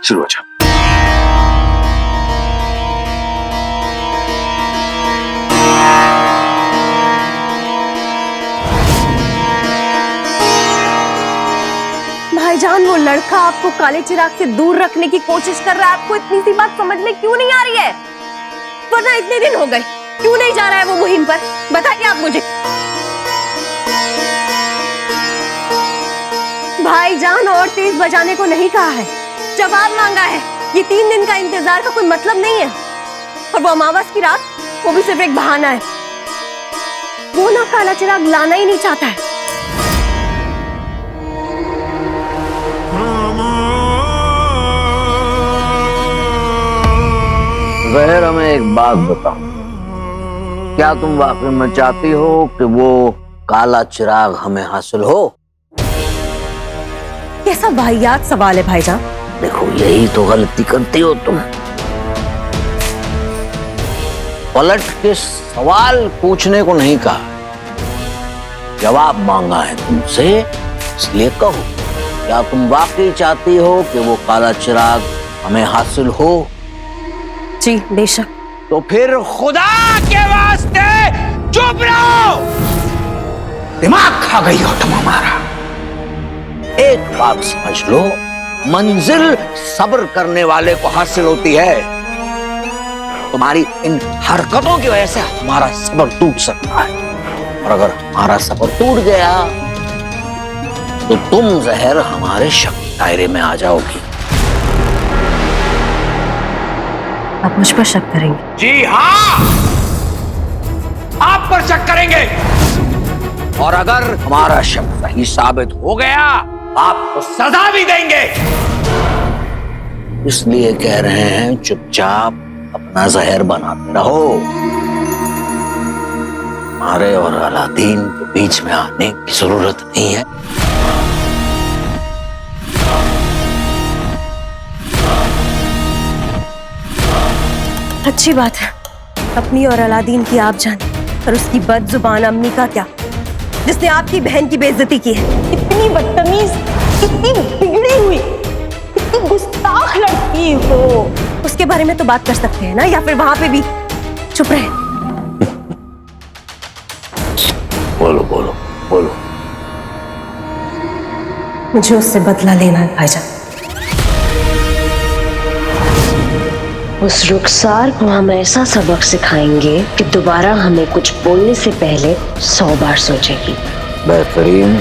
शुरू हो जाओ। भाईजान, वो लड़का आपको काले चिराग से दूर रखने की कोशिश कर रहा है। आपको इतनी सी बात समझ में क्यों नहीं आ रही है? वरना इतने दिन हो गए, क्यों नहीं जा रहा है वो मुहिम पर? बताइए आप मुझे। भाईजान, और तेज बजाने को नहीं कहा है, जवाब मांगा है। ये 3 दिन का इंतजार का कोई मतलब नहीं है। और वो अमावस की रात, वो भी सिर्फ एक बहाना है। वो ना काला चिराग लाना ही नहीं चाहता है। जहर, हमें एक बात बताओ, क्या तुम वाकई में चाहती हो कि वो काला चिराग हमें हासिल हो? कैसा वाहियात सवाल है भाईजान। देखो, यही तो गलती करती हो तुम। पलट के सवाल पूछने को नहीं कहा, जवाब मांगा है तुमसे, इसलिए कहो, क्या तुम वाकई चाहती हो कि वो काला चिराग हमें हासिल हो? जी बेशक। तो फिर खुदा के वास्ते चुप रहो। दिमाग खा गई हो तुम हमारा। एक बात समझ लो, मंजिल सब्र करने वाले को हासिल होती है। तुम्हारी इन हरकतों की वजह से हमारा सब्र टूट सकता है, और अगर हमारा सब्र टूट गया तो तुम जहर हमारे शक दायरे में आ जाओगी। आप मुझ पर शक करेंगे? जी हाँ, आप पर शक करेंगे, और अगर हमारा शक सही साबित हो गया, आपको सजा भी देंगे। इसलिए कह रहे हैं, चुपचाप अपना जहर बनाते रहो। हमारे और अलादीन के बीच में आने की जरूरत नहीं है। अच्छी बात है, अपनी और अलादीन की आप जाने, और उसकी बदजुबान अम्मी का क्या, जिसने आपकी बहन की बेइज्जती की है। इतनी बदतमीज, इतनी बिगड़ी हुई, इतनी गुस्ताख लड़की हो। उसके बारे में तो बात कर सकते हैं ना, या फिर वहां पे भी चुप रहे। बोलो बोलो बोलो। मुझे उससे बदला लेना है भाईजान। उस रुखसार को हम ऐसा सबक सिखाएंगे कि दोबारा हमें कुछ बोलने से पहले 100 बार सोचेगी। बेहतरीन।